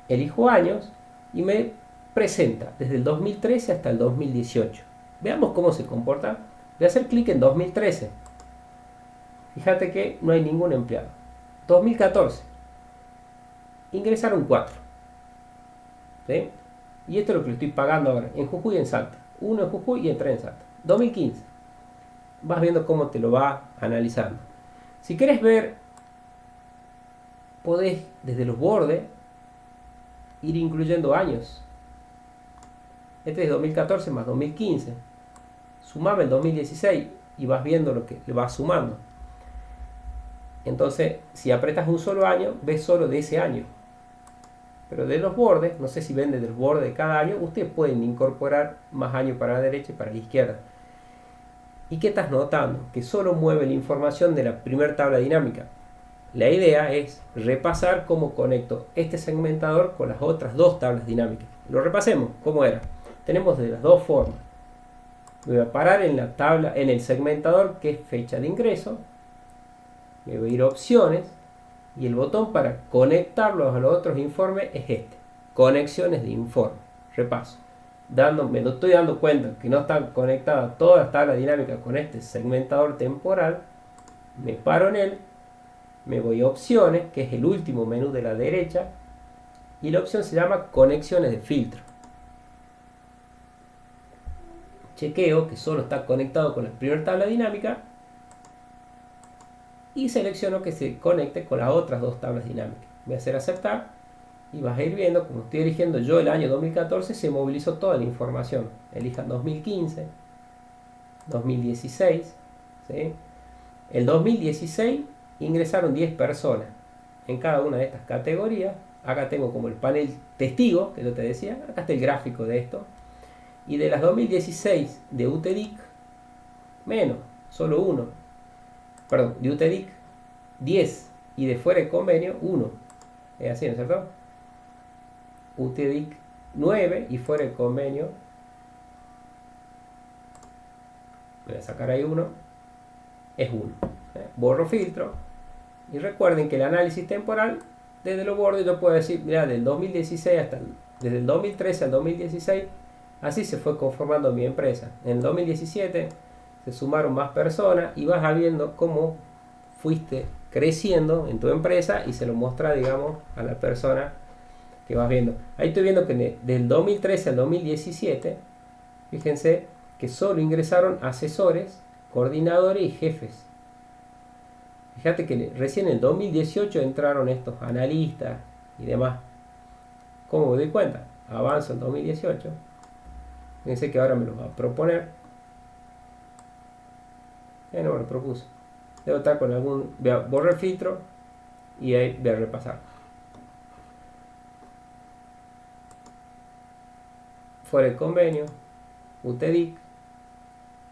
Elijo años y me presenta desde el 2013 hasta el 2018. Veamos cómo se comporta. Voy a hacer clic en 2013. Fíjate que no hay ningún empleado. 2014. Ingresaron 4. ¿Sí? Y esto es lo que le estoy pagando ahora. En Jujuy y en Salta. 1 en Jujuy y en 3 en Salta. 2015. Vas viendo cómo te lo va analizando. Si quieres ver, podés desde los bordes ir incluyendo años. Este es 2014 más 2015. Sumame el 2016 y vas viendo lo que le vas sumando. Entonces, si apretas un solo año, ves solo de ese año. Pero de los bordes, no sé si ven desde el borde de cada año, ustedes pueden incorporar más años para la derecha y para la izquierda. ¿Y qué estás notando? Que solo mueve la información de la primera tabla dinámica. La idea es repasar cómo conecto este segmentador con las otras 2 tablas dinámicas. Lo repasemos, ¿cómo era? Tenemos de las 2 formas. Me voy a parar en la tabla, en el segmentador que es fecha de ingreso. Me voy a ir a opciones y el botón para conectarlos a los otros informes es este. Conexiones de informe. Repaso. Me estoy dando cuenta que no están conectadas todas las tablas dinámicas con este segmentador temporal. Me paro en él me voy a opciones, que es el último menú de la derecha, y la opción se llama conexiones de filtro. Chequeo que solo está conectado con la primera tabla dinámica y selecciono que se conecte con las otras dos tablas dinámicas. Voy a hacer aceptar y vas a ir viendo, como estoy eligiendo yo el año 2014, se movilizó toda la información. Elijan 2015, 2016, ¿sí? El 2016 ingresaron 10 personas en cada una de estas categorías. Acá tengo como el panel testigo, que yo te decía, acá está el gráfico de esto. Y de las 2016 de UTEDIC, menos, solo uno. Perdón, de UTEDIC 10 y de fuera de convenio 1. Es así, ¿no es cierto? UTEDIC 9 y fuera de convenio. Voy a sacar ahí 1. Es 1. Borro filtro. Y recuerden que el análisis temporal, desde los bordes yo puedo decir, mira, del 2016 desde el 2013 al 2016, así se fue conformando mi empresa. En el 2017 se sumaron más personas y vas viendo cómo fuiste creciendo en tu empresa y se lo muestra, digamos, a la persona que vas viendo. Ahí estoy viendo que del 2013 al 2017, fíjense que solo ingresaron asesores, coordinadores y jefes. Fíjate que recién en el 2018 entraron estos analistas y demás. ¿Cómo me doy cuenta? Avanzo en 2018. Fíjense que ahora me lo va a proponer. No me lo propuso. Debo estar con algún... Voy a borrar el filtro y ahí voy a repasar. Fuera el convenio, UTEDIC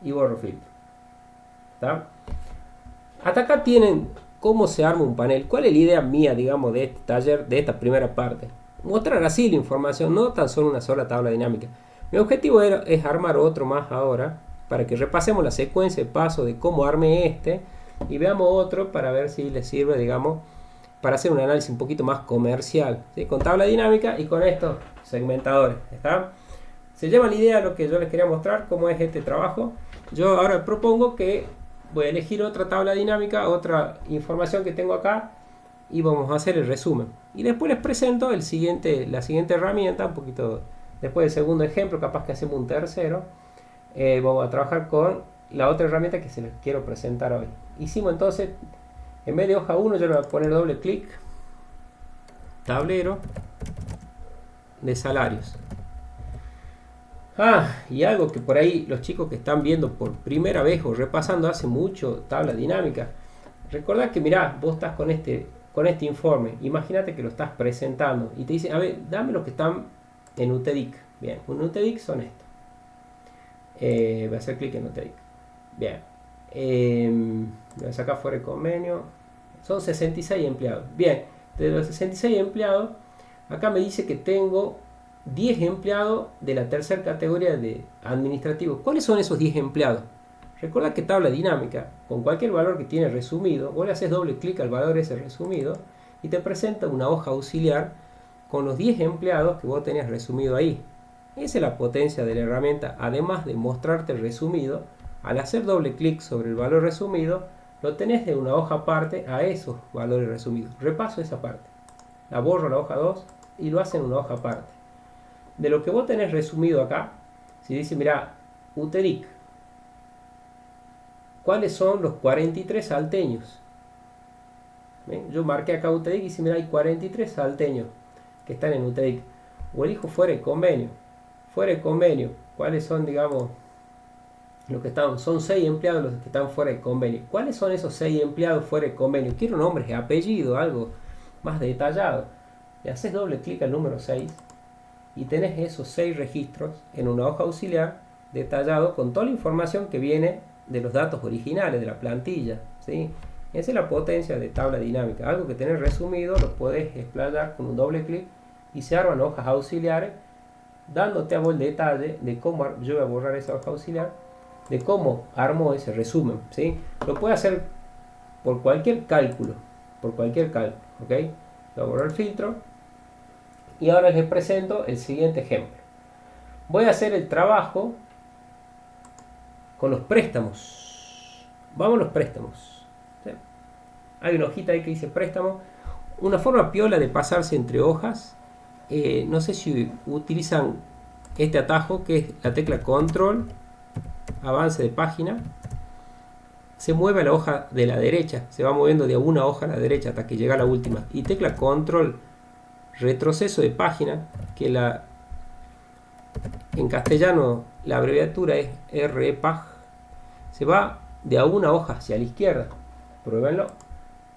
y borro filtro. ¿Está? Hasta acá tienen cómo se arma un panel. ¿Cuál es la idea mía, digamos, de este taller, de esta primera parte? Mostrar así la información, no tan solo una sola tabla dinámica. Mi objetivo es armar otro más ahora, para que repasemos la secuencia de paso de cómo armé este, y veamos otro para ver si les sirve, digamos, para hacer un análisis un poquito más comercial, ¿sí? Con tabla dinámica y con estos segmentadores. ¿Está? ¿Se llevan la idea de lo que yo les quería mostrar? ¿Cómo es este trabajo? Yo ahora propongo que voy a elegir otra tabla dinámica, otra información que tengo acá, y vamos a hacer el resumen. Y después les presento la siguiente herramienta, un poquito después del segundo ejemplo, capaz que hacemos un tercero. Vamos a trabajar con la otra herramienta que se les quiero presentar hoy. Hicimos entonces, en vez de hoja 1, yo le voy a poner doble clic, tablero de salarios. Y algo que por ahí los chicos que están viendo por primera vez o repasando hace mucho tabla dinámica, recordad que mirá, vos estás con este informe, imagínate que lo estás presentando y te dicen, a ver, dame los que están en UTEDIC. Bien, en UTEDIC son estos. Voy a hacer clic en UTEDIC. Bien. Voy a sacar fuera el convenio. Son 66 empleados. Bien, de los 66 empleados, acá me dice que tengo 10 empleados de la tercera categoría de administrativo. ¿Cuáles son esos 10 empleados? Recuerda que tabla dinámica, con cualquier valor que tiene resumido, vos le haces doble clic al valor ese resumido y te presenta una hoja auxiliar con los 10 empleados que vos tenés resumido ahí. Esa es la potencia de la herramienta. Además de mostrarte el resumido, al hacer doble clic sobre el valor resumido, lo tenés de una hoja aparte a esos valores resumidos. Repaso esa parte. La borro la hoja 2 y lo hace en una hoja aparte. De lo que vos tenés resumido acá, si dice, mira, UTEDIC, ¿cuáles son los 43 salteños? ¿Ven? Yo marqué acá UTEDIC y dice, mira, hay 43 salteños que están en UTEDIC. O elijo fuera de convenio. Fuera de convenio, ¿cuáles son, digamos, los que están? Son 6 empleados los que están fuera de convenio. ¿Cuáles son esos 6 empleados fuera de convenio? Quiero nombres y apellidos, algo más detallado. Le haces doble clic al número 6 y tenés esos 6 registros en una hoja auxiliar detallado con toda la información que viene de los datos originales de la plantilla, ¿sí? Esa es la potencia de tabla dinámica. Algo que tenés resumido lo puedes explayar con un doble clic y se arman hojas auxiliares dándote a vos el detalle de cómo yo voy a borrar esa hoja auxiliar, de cómo armo ese resumen, ¿sí? Lo puede hacer por cualquier cálculo, ¿ok? Voy a borrar el filtro y ahora les presento el siguiente ejemplo. Voy a hacer el trabajo con los préstamos. Vamos a los préstamos, ¿sí? hay una hojita ahí que dice préstamo. Una forma piola de pasarse entre hojas, no sé si utilizan este atajo que es la tecla control, avance de página, se mueve a la hoja de la derecha, se va moviendo de una hoja a la derecha hasta que llega a la última, y tecla control, retroceso de página, que en castellano la abreviatura es REPAG, se va de a una hoja hacia la izquierda. Pruébenlo.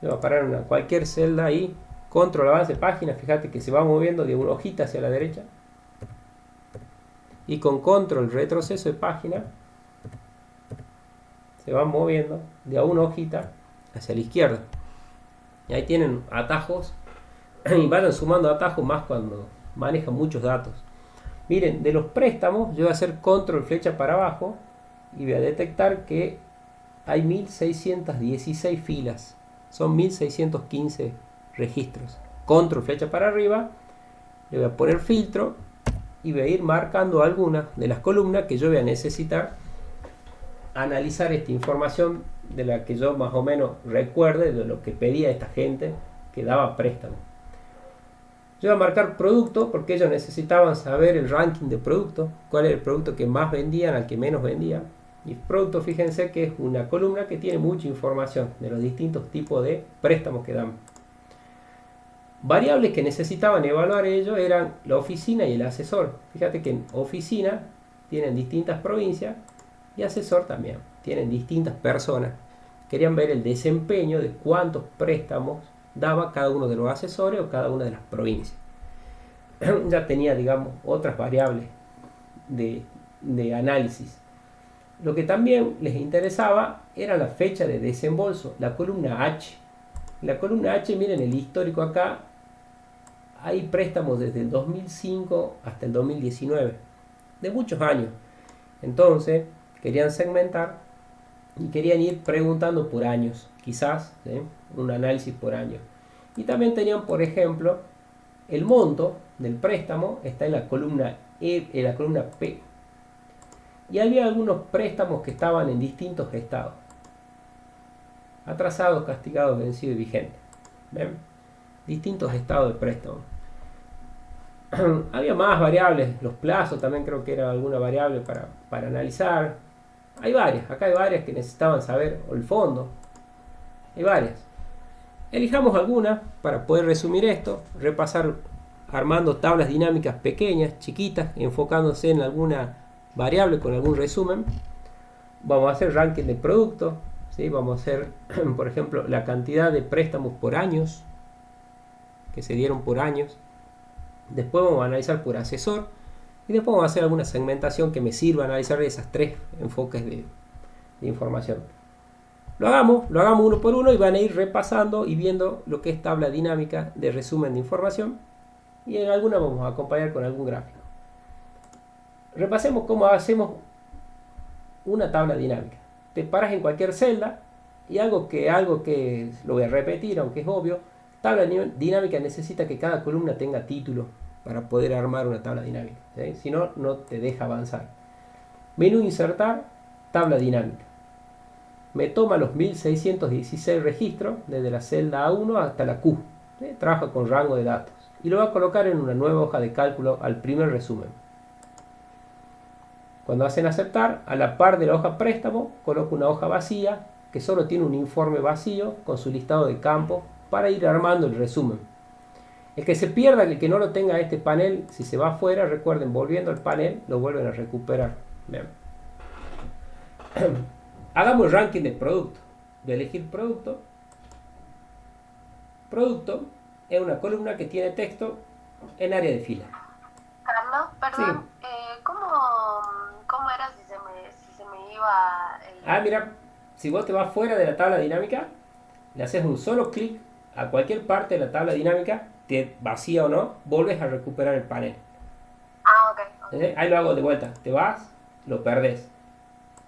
Le va a parar en cualquier celda ahí. Control avance de página. Fíjate que se va moviendo de una hojita hacia la derecha. Y con control retroceso de página se va moviendo de a una hojita hacia la izquierda. Y ahí tienen atajos. Y vayan sumando atajos más cuando manejan muchos datos. Miren, de los préstamos yo voy a hacer control flecha para abajo y voy a detectar que hay 1616 filas. Son 1615 registros. Control flecha para arriba, le voy a poner filtro y voy a ir marcando algunas de las columnas que yo voy a necesitar analizar esta información de la que yo más o menos recuerde de lo que pedía esta gente que daba préstamo. Yo voy a marcar producto porque ellos necesitaban saber el ranking de producto, cuál es el producto que más vendían al que menos vendían. Y producto, fíjense que es una columna que tiene mucha información de los distintos tipos de préstamos que dan. Variables que necesitaban evaluar ellos eran la oficina y el asesor. Fíjate que en oficina tienen distintas provincias y asesor también. Tienen distintas personas. Querían ver el desempeño de cuántos préstamos daba cada uno de los asesores o cada una de las provincias. Ya tenía, digamos, otras variables de análisis. Lo que también les interesaba era la fecha de desembolso, la columna H. La columna H, miren el histórico acá, hay préstamos desde el 2005 hasta el 2019, de muchos años. Entonces, querían segmentar y querían ir preguntando por años, quizás, ¿sí? Un análisis por año. Y también tenían, por ejemplo, el monto del préstamo, está en la columna E, en la columna P. Y había algunos préstamos que estaban en distintos estados. Atrasados, castigados, vencidos y vigentes. ¿Ven? Distintos estados de préstamo. Había más variables. Los plazos también creo que era alguna variable para analizar. Hay varias. Acá hay varias que necesitaban saber. O el fondo. Hay varias. Elijamos alguna para poder resumir esto. Repasar armando tablas dinámicas pequeñas, chiquitas, enfocándose en alguna variable con algún resumen. Vamos a hacer ranking de producto, ¿sí? Vamos a hacer, por ejemplo, la cantidad de préstamos por años que se dieron por años. Después vamos a analizar por asesor y después vamos a hacer alguna segmentación que me sirva a analizar esas tres enfoques de información. Lo hagamos uno por uno y van a ir repasando y viendo lo que es tabla dinámica de resumen de información, y en alguna vamos a acompañar con algún gráfico. Repasemos cómo hacemos una tabla dinámica. Te paras en cualquier celda y algo que lo voy a repetir, aunque es obvio, tabla dinámica necesita que cada columna tenga título para poder armar una tabla dinámica, ¿sí? Si no, no te deja avanzar. Menú insertar, tabla dinámica. Me toma los 1616 registros desde la celda A1 hasta la Q. ¿Sí? Trabaja con rango de datos y lo va a colocar en una nueva hoja de cálculo al primer resumen. Cuando hacen aceptar, a la par de la hoja préstamo, coloco una hoja vacía que solo tiene un informe vacío con su listado de campos para ir armando el resumen. El que se pierda, el que no lo tenga este panel, si se va afuera, recuerden, volviendo al panel, lo vuelven a recuperar. Bien. Hagamos el ranking de producto. Voy a elegir producto. Producto es una columna que tiene texto en área de fila.
Carlos, perdón,
Sí.
¿Cómo era si se me iba el...
Mira, si vos te vas fuera de la tabla dinámica, le haces un solo clic a cualquier parte de la tabla dinámica, te vacía o no, vuelves a recuperar el panel.
Ok.
Ahí lo hago de vuelta. Te vas, lo perdés.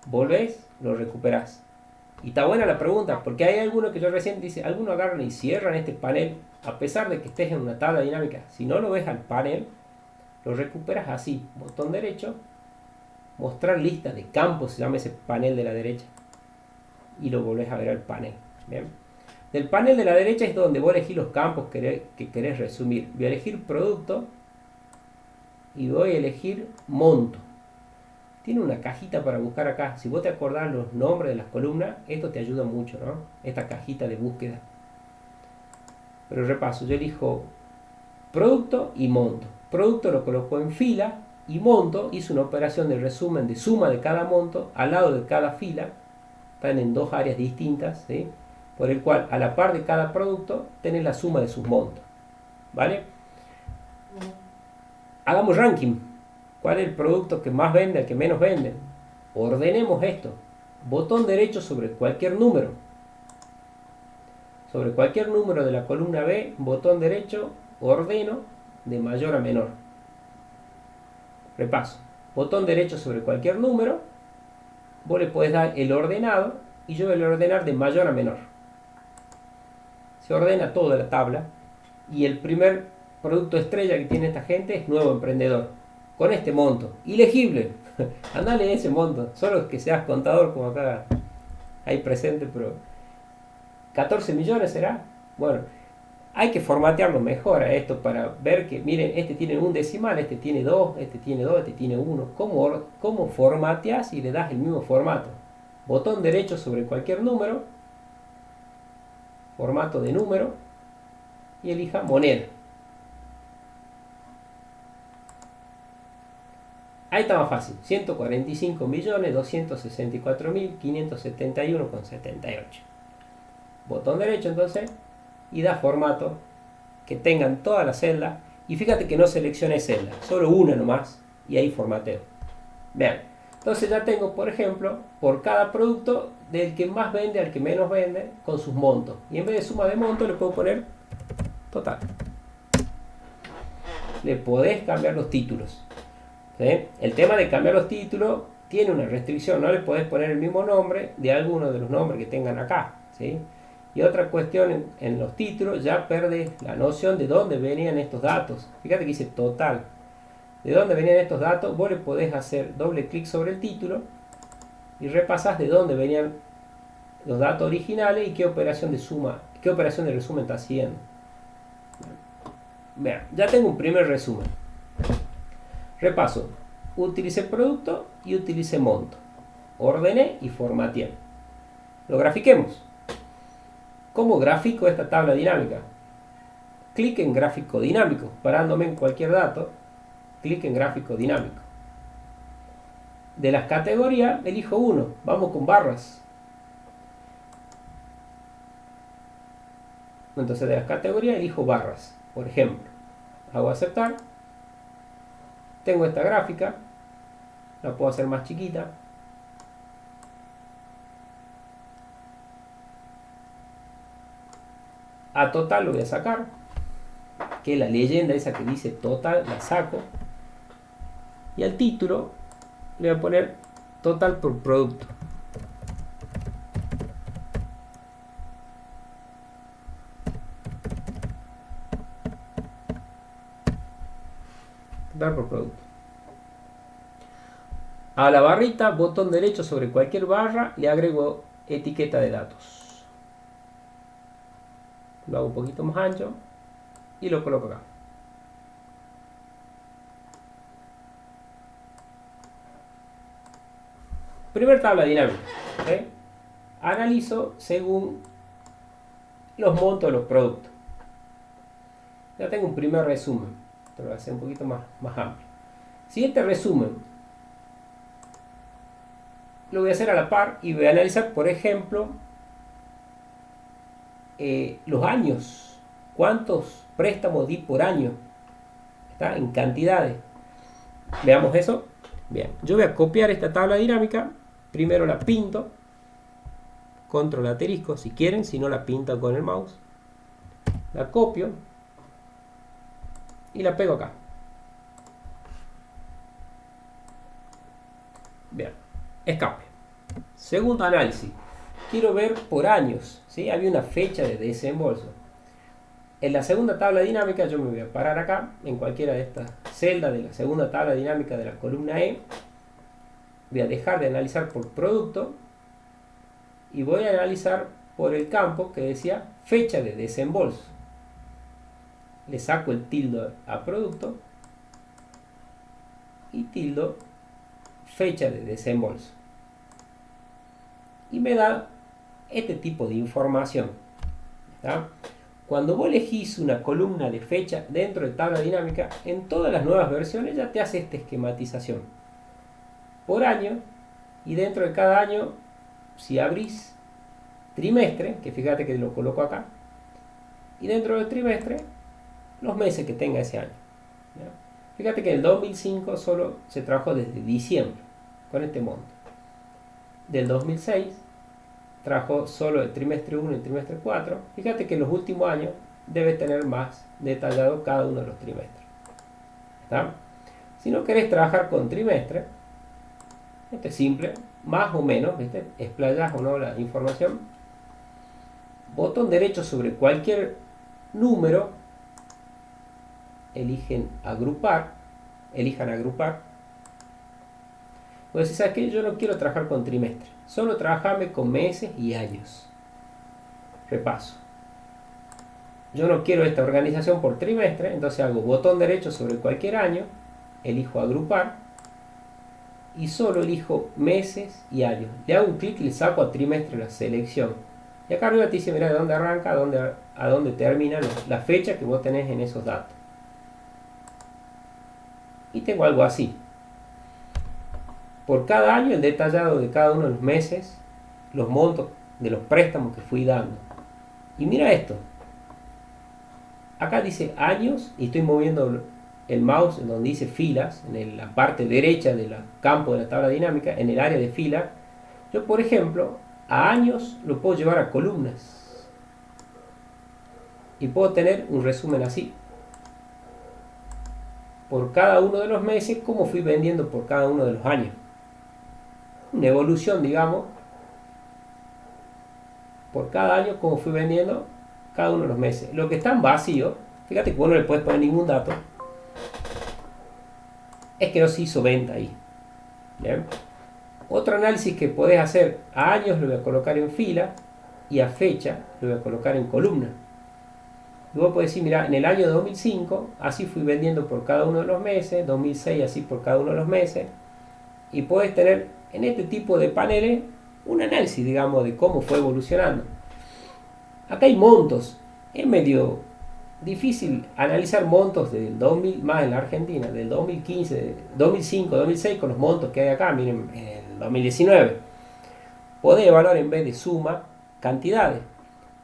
Volvés, lo recuperás. Y está buena la pregunta, porque hay algunos que yo recién dice, algunos agarran y cierran este panel, a pesar de que estés en una tabla dinámica. Si no lo ves al panel, lo recuperas así, botón derecho, mostrar lista de campos, se llama ese panel de la derecha, y lo volvés a ver al panel. Bien. Del panel de la derecha es donde vos elegís los campos que querés resumir. Voy a elegir producto y voy a elegir monto. Tiene una cajita para buscar acá. Si vos te acordás los nombres de las columnas, esto te ayuda mucho, ¿no? Esta cajita de búsqueda. Pero repaso, yo elijo producto y monto. Producto lo coloco en fila y monto hizo una operación de resumen de suma de cada monto al lado de cada fila. Están en dos áreas distintas, ¿sí? Por el cual a la par de cada producto tenés la suma de sus montos. ¿Vale? Hagamos ranking. ¿Cuál es el producto que más vende, el que menos vende? Ordenemos esto. Botón derecho sobre cualquier número. Sobre cualquier número de la columna B, botón derecho, ordeno de mayor a menor. Repaso. Botón derecho sobre cualquier número. Vos le podés dar el ordenado y yo voy a ordenar de mayor a menor. Se ordena toda la tabla y el primer producto estrella que tiene esta gente es nuevo emprendedor. Con este monto. Ilegible. Andale ese monto. Solo que seas contador como acá hay presente, pero 14 millones será. Bueno, hay que formatearlo mejor a esto para ver que, miren, este tiene un decimal, este tiene 2, este tiene 2, este tiene 1. ¿Cómo formateas y le das el mismo formato? Botón derecho sobre cualquier número, formato de número, y elija moneda. Ahí está más fácil, 145.264.571,78. Botón derecho entonces y da formato que tengan todas las celdas. Y fíjate que no seleccione celda, solo una nomás y ahí formateo. Vean, entonces ya tengo, por ejemplo, por cada producto del que más vende al que menos vende con sus montos. Y en vez de suma de montos le puedo poner total. Le podés cambiar los títulos. ¿Sí? El tema de cambiar los títulos tiene una restricción, no le podés poner el mismo nombre de alguno de los nombres que tengan acá, ¿sí? Y otra cuestión en los títulos, ya perdés la noción de dónde venían estos datos. Fíjate que dice total. De dónde venían estos datos, vos le podés hacer doble clic sobre el título y repasás de dónde venían los datos originales y qué operación de suma, qué operación de resumen está haciendo. Vean, ya tengo un primer resumen. Repaso, utilicé producto y utilicé monto. Ordené y formateé. Lo grafiquemos. ¿Cómo grafico esta tabla dinámica? Clic en gráfico dinámico, parándome en cualquier dato. Clic en gráfico dinámico. De las categorías elijo uno. Vamos con barras. Entonces de las categorías elijo barras. Por ejemplo, hago aceptar. Tengo esta gráfica, la puedo hacer más chiquita. A total lo voy a sacar, que la leyenda esa que dice total la saco. Y al título le voy a poner total por producto. Total por producto. A la barrita, botón derecho sobre cualquier barra, le agrego etiqueta de datos. Lo hago un poquito más ancho y lo coloco acá. Primer tabla dinámica. ¿Okay? Analizo según los montos de los productos. Ya tengo un primer resumen. Esto lo voy a hacer un poquito más amplio. Siguiente resumen. Lo voy a hacer a la par y voy a analizar, por ejemplo, los años. ¿Cuántos préstamos di por año? ¿Está? En cantidades. Veamos eso. Bien, yo voy a copiar esta tabla dinámica. Primero la pinto. Control asterisco si quieren, si no la pinto con el mouse. La copio. Y la pego acá. Bien, escape. Segundo análisis. Quiero ver por años, ¿sí? Había una fecha de desembolso. En la segunda tabla dinámica yo me voy a parar acá, en cualquiera de estas celdas de la segunda tabla dinámica de la columna E. Voy a dejar de analizar por producto y voy a analizar por el campo que decía fecha de desembolso. Le saco el tilde a producto y tildo fecha de desembolso. Y me da este tipo de información. ¿Está? Cuando vos elegís una columna de fecha dentro de tabla dinámica, en todas las nuevas versiones ya te hace esta esquematización. Por año, y dentro de cada año, si abrís trimestre, que fíjate que lo coloco acá, y dentro del trimestre, los meses que tenga ese año. ¿Ya? Fíjate que en el 2005 solo se trabajó desde diciembre, con este monto. Del 2006 trabajó solo el trimestre 1 y el trimestre 4. Fíjate que en los últimos años debes tener más detallado cada uno de los trimestres. ¿Está? Si no querés trabajar con trimestre, esto es simple, más o menos, ¿viste? Explayas o no la información. Botón derecho sobre cualquier número, elijan agrupar. Pues si sabes que yo no quiero trabajar con trimestre, solo trabajarme con meses y años. Repaso. Yo no quiero esta organización por trimestre, entonces hago botón derecho sobre cualquier año, elijo agrupar y solo elijo meses y años. Le hago un clic y le saco a trimestre la selección. Y acá arriba te dice, mira, de dónde arranca, a dónde termina la fecha que vos tenés en esos datos. Y tengo algo así. Por cada año el detallado de cada uno de los meses, los montos de los préstamos que fui dando. Y mira esto. Acá dice años y estoy moviendo el mouse en donde dice filas, en la parte derecha del campo de la tabla dinámica, en el área de fila. Yo, por ejemplo, a años lo puedo llevar a columnas. Y puedo tener un resumen así. Por cada uno de los meses, cómo fui vendiendo por cada uno de los años. Una evolución, digamos, por cada año, cómo fui vendiendo cada uno de los meses. Lo que está en vacío, fíjate que vos no le puedes poner ningún dato, es que no se hizo venta ahí. ¿Bien? Otro análisis que podés hacer, a años lo voy a colocar en fila y a fecha lo voy a colocar en columna. Y vos podés decir, mira, en el año 2005 así fui vendiendo por cada uno de los meses, 2006 así por cada uno de los meses, y podés tener en este tipo de paneles un análisis, digamos, de cómo fue evolucionando. Acá hay montos, es medio difícil analizar montos del 2000, más en la Argentina, del 2015, 2005, 2006 con los montos que hay acá, miren, en el 2019. Podés evaluar en vez de suma, cantidades.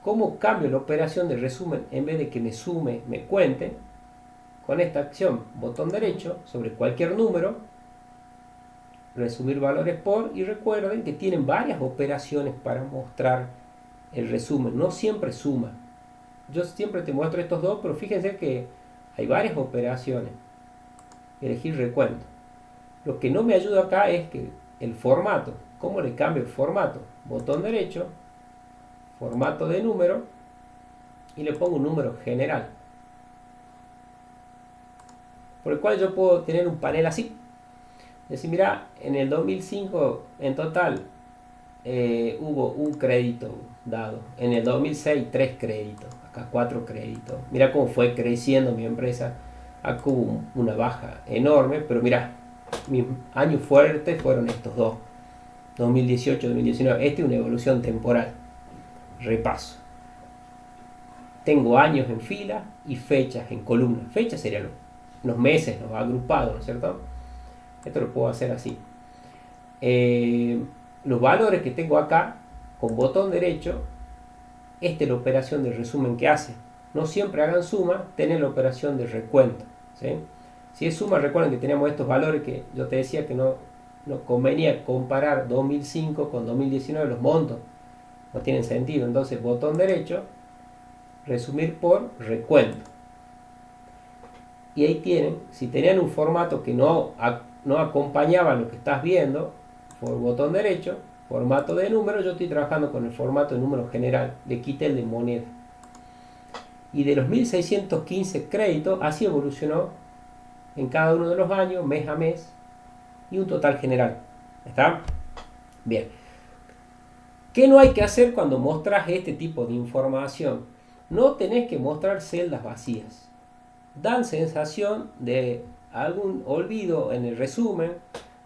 ¿Cómo cambio la operación de resumen en vez de que me sume, me cuente? Con esta acción, botón derecho, sobre cualquier número, resumir valores por, y recuerden que tienen varias operaciones para mostrar el resumen, no siempre suma. Yo siempre te muestro estos dos, pero fíjense que hay varias operaciones. Elegir recuento. Lo que no me ayuda acá es que el formato, ¿cómo le cambio el formato? Botón derecho, formato de número, y le pongo un número general. Por el cual yo puedo tener un panel así. Es decir, mira, en el 2005 en total hubo un crédito dado. En el 2006 3 créditos. Acá 4 créditos. Mira cómo fue creciendo mi empresa. Acá hubo una baja enorme, pero mira, mis años fuertes fueron estos dos. 2018-2019. Esta es una evolución temporal. Repaso. Tengo años en fila y fechas en columna. Fechas serían los meses, los agrupados, ¿no es cierto? Esto lo puedo hacer así. Los valores que tengo acá, con botón derecho, esta es la operación de resumen que hace. No siempre hagan suma, tengan la operación de recuento. ¿Sí? Si es suma, recuerden que tenemos estos valores que yo te decía que no convenía comparar 2005 con 2019, los montos no tienen sentido. Entonces, botón derecho, resumir por recuento. Y ahí tienen, si tenían un formato que no acompañaba lo que estás viendo, por botón derecho, formato de número, yo estoy trabajando con el formato de número general, le quité el de moneda. Y de los 1615 créditos, así evolucionó en cada uno de los años, mes a mes, y un total general. ¿Está? Bien. ¿Qué no hay que hacer cuando mostras este tipo de información? No tenés que mostrar celdas vacías. Dan sensación de algún olvido en el resumen,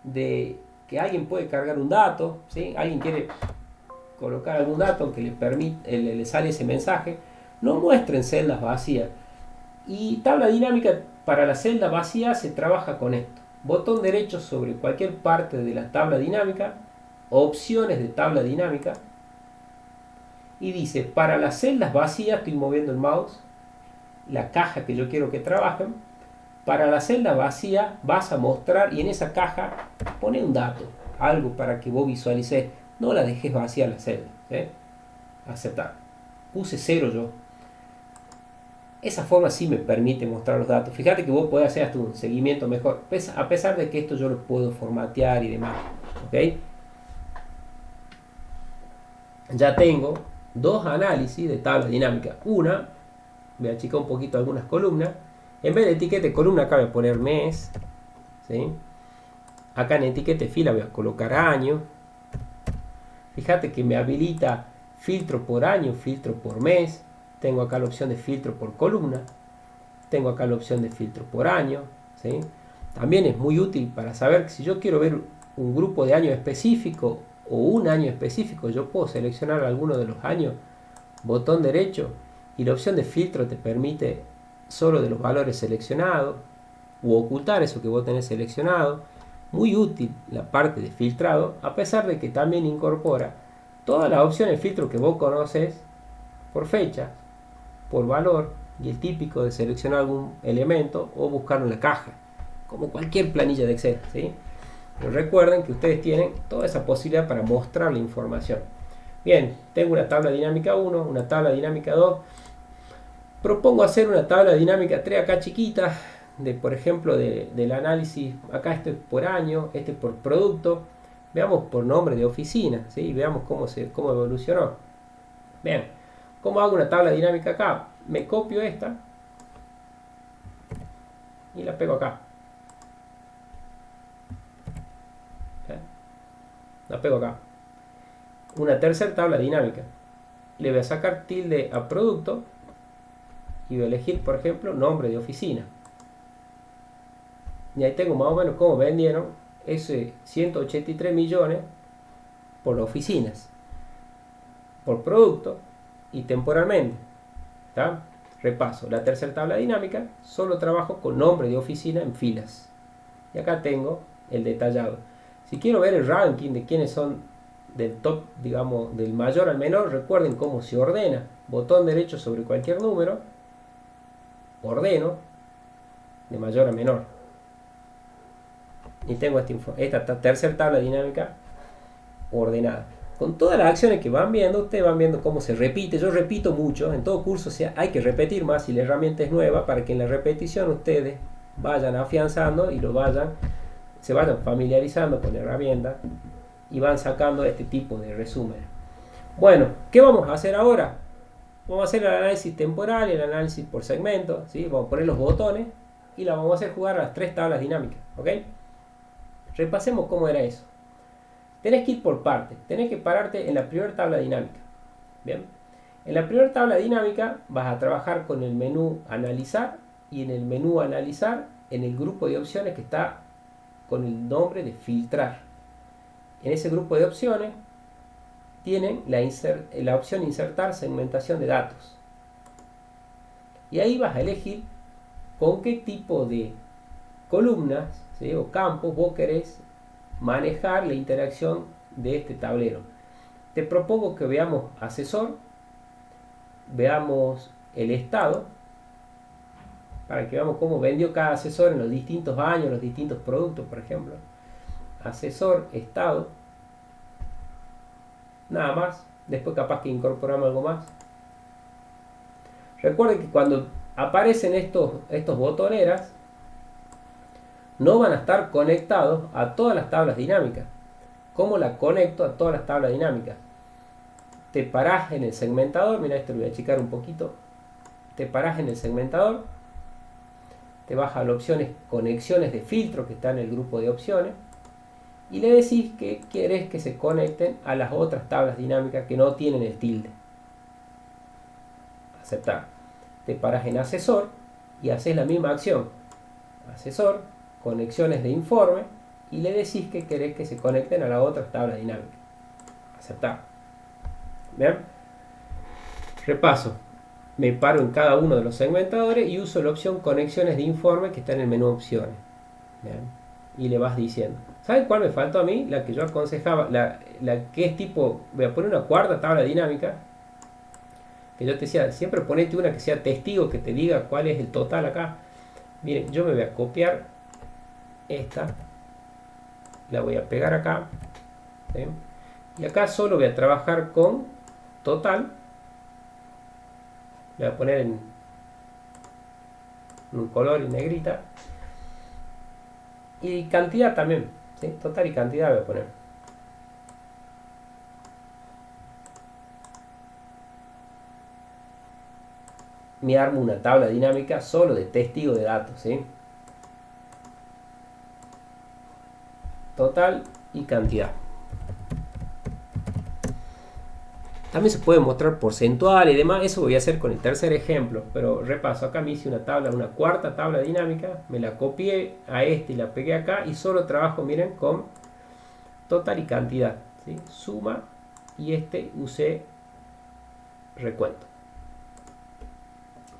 de que alguien puede cargar un dato, ¿sí? Alguien quiere colocar algún dato que le permite, le sale ese mensaje. No muestren celdas vacías. Y tabla dinámica, para la celda vacía se trabaja con esto. Botón derecho sobre cualquier parte de la tabla dinámica, opciones de tabla dinámica, y dice, para las celdas vacías, estoy moviendo el mouse, la caja que yo quiero que trabajen, para la celda vacía vas a mostrar, y en esa caja pone un dato, algo para que vos visualices, no la dejes vacía la celda, ¿sí? Aceptar. Puse 0 yo. Esa forma sí me permite mostrar los datos. Fíjate que vos podés hacer hasta un seguimiento mejor, a pesar de que esto yo lo puedo formatear y demás, ¿ok? Ya tengo dos análisis de tabla dinámica. Una, voy a achicar un poquito algunas columnas. En vez de etiqueta de columna acá voy a poner mes, ¿sí? Acá en etiqueta de fila voy a colocar año. Fíjate que me habilita filtro por año, filtro por mes. Tengo acá la opción de filtro por columna. Tengo acá la opción de filtro por año, ¿sí? También es muy útil para saber que si yo quiero ver un grupo de años específico o un año específico, yo puedo seleccionar alguno de los años, botón derecho, y la opción de filtro te permite solo de los valores seleccionados u ocultar eso que vos tenés seleccionado. Muy útil la parte de filtrado, a pesar de que también incorpora todas las opciones de filtro que vos conoces por fecha, por valor, y el típico de seleccionar algún elemento o buscarlo en la caja, como cualquier planilla de Excel, ¿sí? Pero recuerden que ustedes tienen toda esa posibilidad para mostrar la información. Bien, tengo una tabla dinámica 1, una tabla dinámica 2. Propongo hacer una tabla dinámica 3 acá chiquita, de por ejemplo del análisis. Acá este es por año, este es por producto. Veamos por nombre de oficina, ¿sí? Veamos cómo evolucionó. Bien, ¿cómo hago una tabla dinámica acá? Me copio esta y la pego acá. La pego acá. Una tercera tabla dinámica. Le voy a sacar tilde a producto y voy a elegir, por ejemplo, nombre de oficina. Y ahí tengo más o menos cómo vendieron ese 183 millones por oficinas, por producto y temporalmente. ¿Está? Repaso. La tercera tabla dinámica, solo trabajo con nombre de oficina en filas. Y acá tengo el detallado. Si quiero ver el ranking de quiénes son del top, digamos, del mayor al menor, recuerden cómo se ordena. Botón derecho sobre cualquier número, ordeno de mayor a menor. Y tengo esta tercera tabla dinámica ordenada. Con todas las acciones que van viendo, ustedes van viendo cómo se repite. Yo repito mucho, en todo curso hay que repetir más si la herramienta es nueva, para que en la repetición ustedes vayan afianzando y se vayan familiarizando con la herramienta y van sacando este tipo de resumen. Bueno, ¿qué vamos a hacer ahora? Vamos a hacer el análisis temporal y el análisis por segmento, ¿sí? Vamos a poner los botones y la vamos a hacer jugar a las tres tablas dinámicas, ¿ok? Repasemos cómo era eso. Tenés que ir por partes, tenés que pararte en la primera tabla dinámica. Bien, en la primera tabla dinámica vas a trabajar con el menú analizar, y en el menú analizar, en el grupo de opciones que está con el nombre de filtrar. En ese grupo de opciones tienen la opción insertar segmentación de datos. Y ahí vas a elegir con qué tipo de columnas, ¿sí?, o campos vos querés manejar la interacción de este tablero. Te propongo que veamos asesor, veamos el estado, para que veamos cómo vendió cada asesor en los distintos años, los distintos productos, por ejemplo. Asesor, estado, nada más. Después capaz que incorporamos algo más. Recuerden que cuando aparecen estos botoneras, no van a estar conectados a todas las tablas dinámicas. ¿Cómo la conecto a todas las tablas dinámicas? Te parás en el segmentador. Mira, esto lo voy a achicar un poquito. Te parás en el segmentador. Te vas a las opciones conexiones de filtro que está en el grupo de opciones. y le decís que querés que se conecten a las otras tablas dinámicas que no tienen el tilde. Aceptar. Te paras en asesor y haces la misma acción. Asesor, conexiones de informe, y le decís que querés que se conecten a las otras tablas dinámicas. Aceptar. ¿Bien? Repaso. Me paro en cada uno de los segmentadores y uso la opción conexiones de informe que está en el menú opciones. ¿Bien? Y le vas diciendo. ¿Saben cuál me faltó a mí? La que yo aconsejaba, la que es tipo, voy a poner una cuarta tabla dinámica, que yo te decía, siempre ponete una que sea testigo, que te diga cuál es el total acá. Miren, yo me voy a copiar esta, la voy a pegar acá, ¿sí? Y acá solo voy a trabajar con total, le voy a poner en un color y negrita, y cantidad también, ¿sí? Total y cantidad voy a poner. Me armo una tabla dinámica solo de testigo de datos, ¿sí? Total y cantidad. También se puede mostrar porcentual y demás. Eso voy a hacer con el tercer ejemplo. Pero repaso. Acá me hice una tabla, una cuarta tabla dinámica. Me la copié a este y la pegué acá. Y solo trabajo, miren, con total y cantidad, ¿sí? Suma y usé recuento.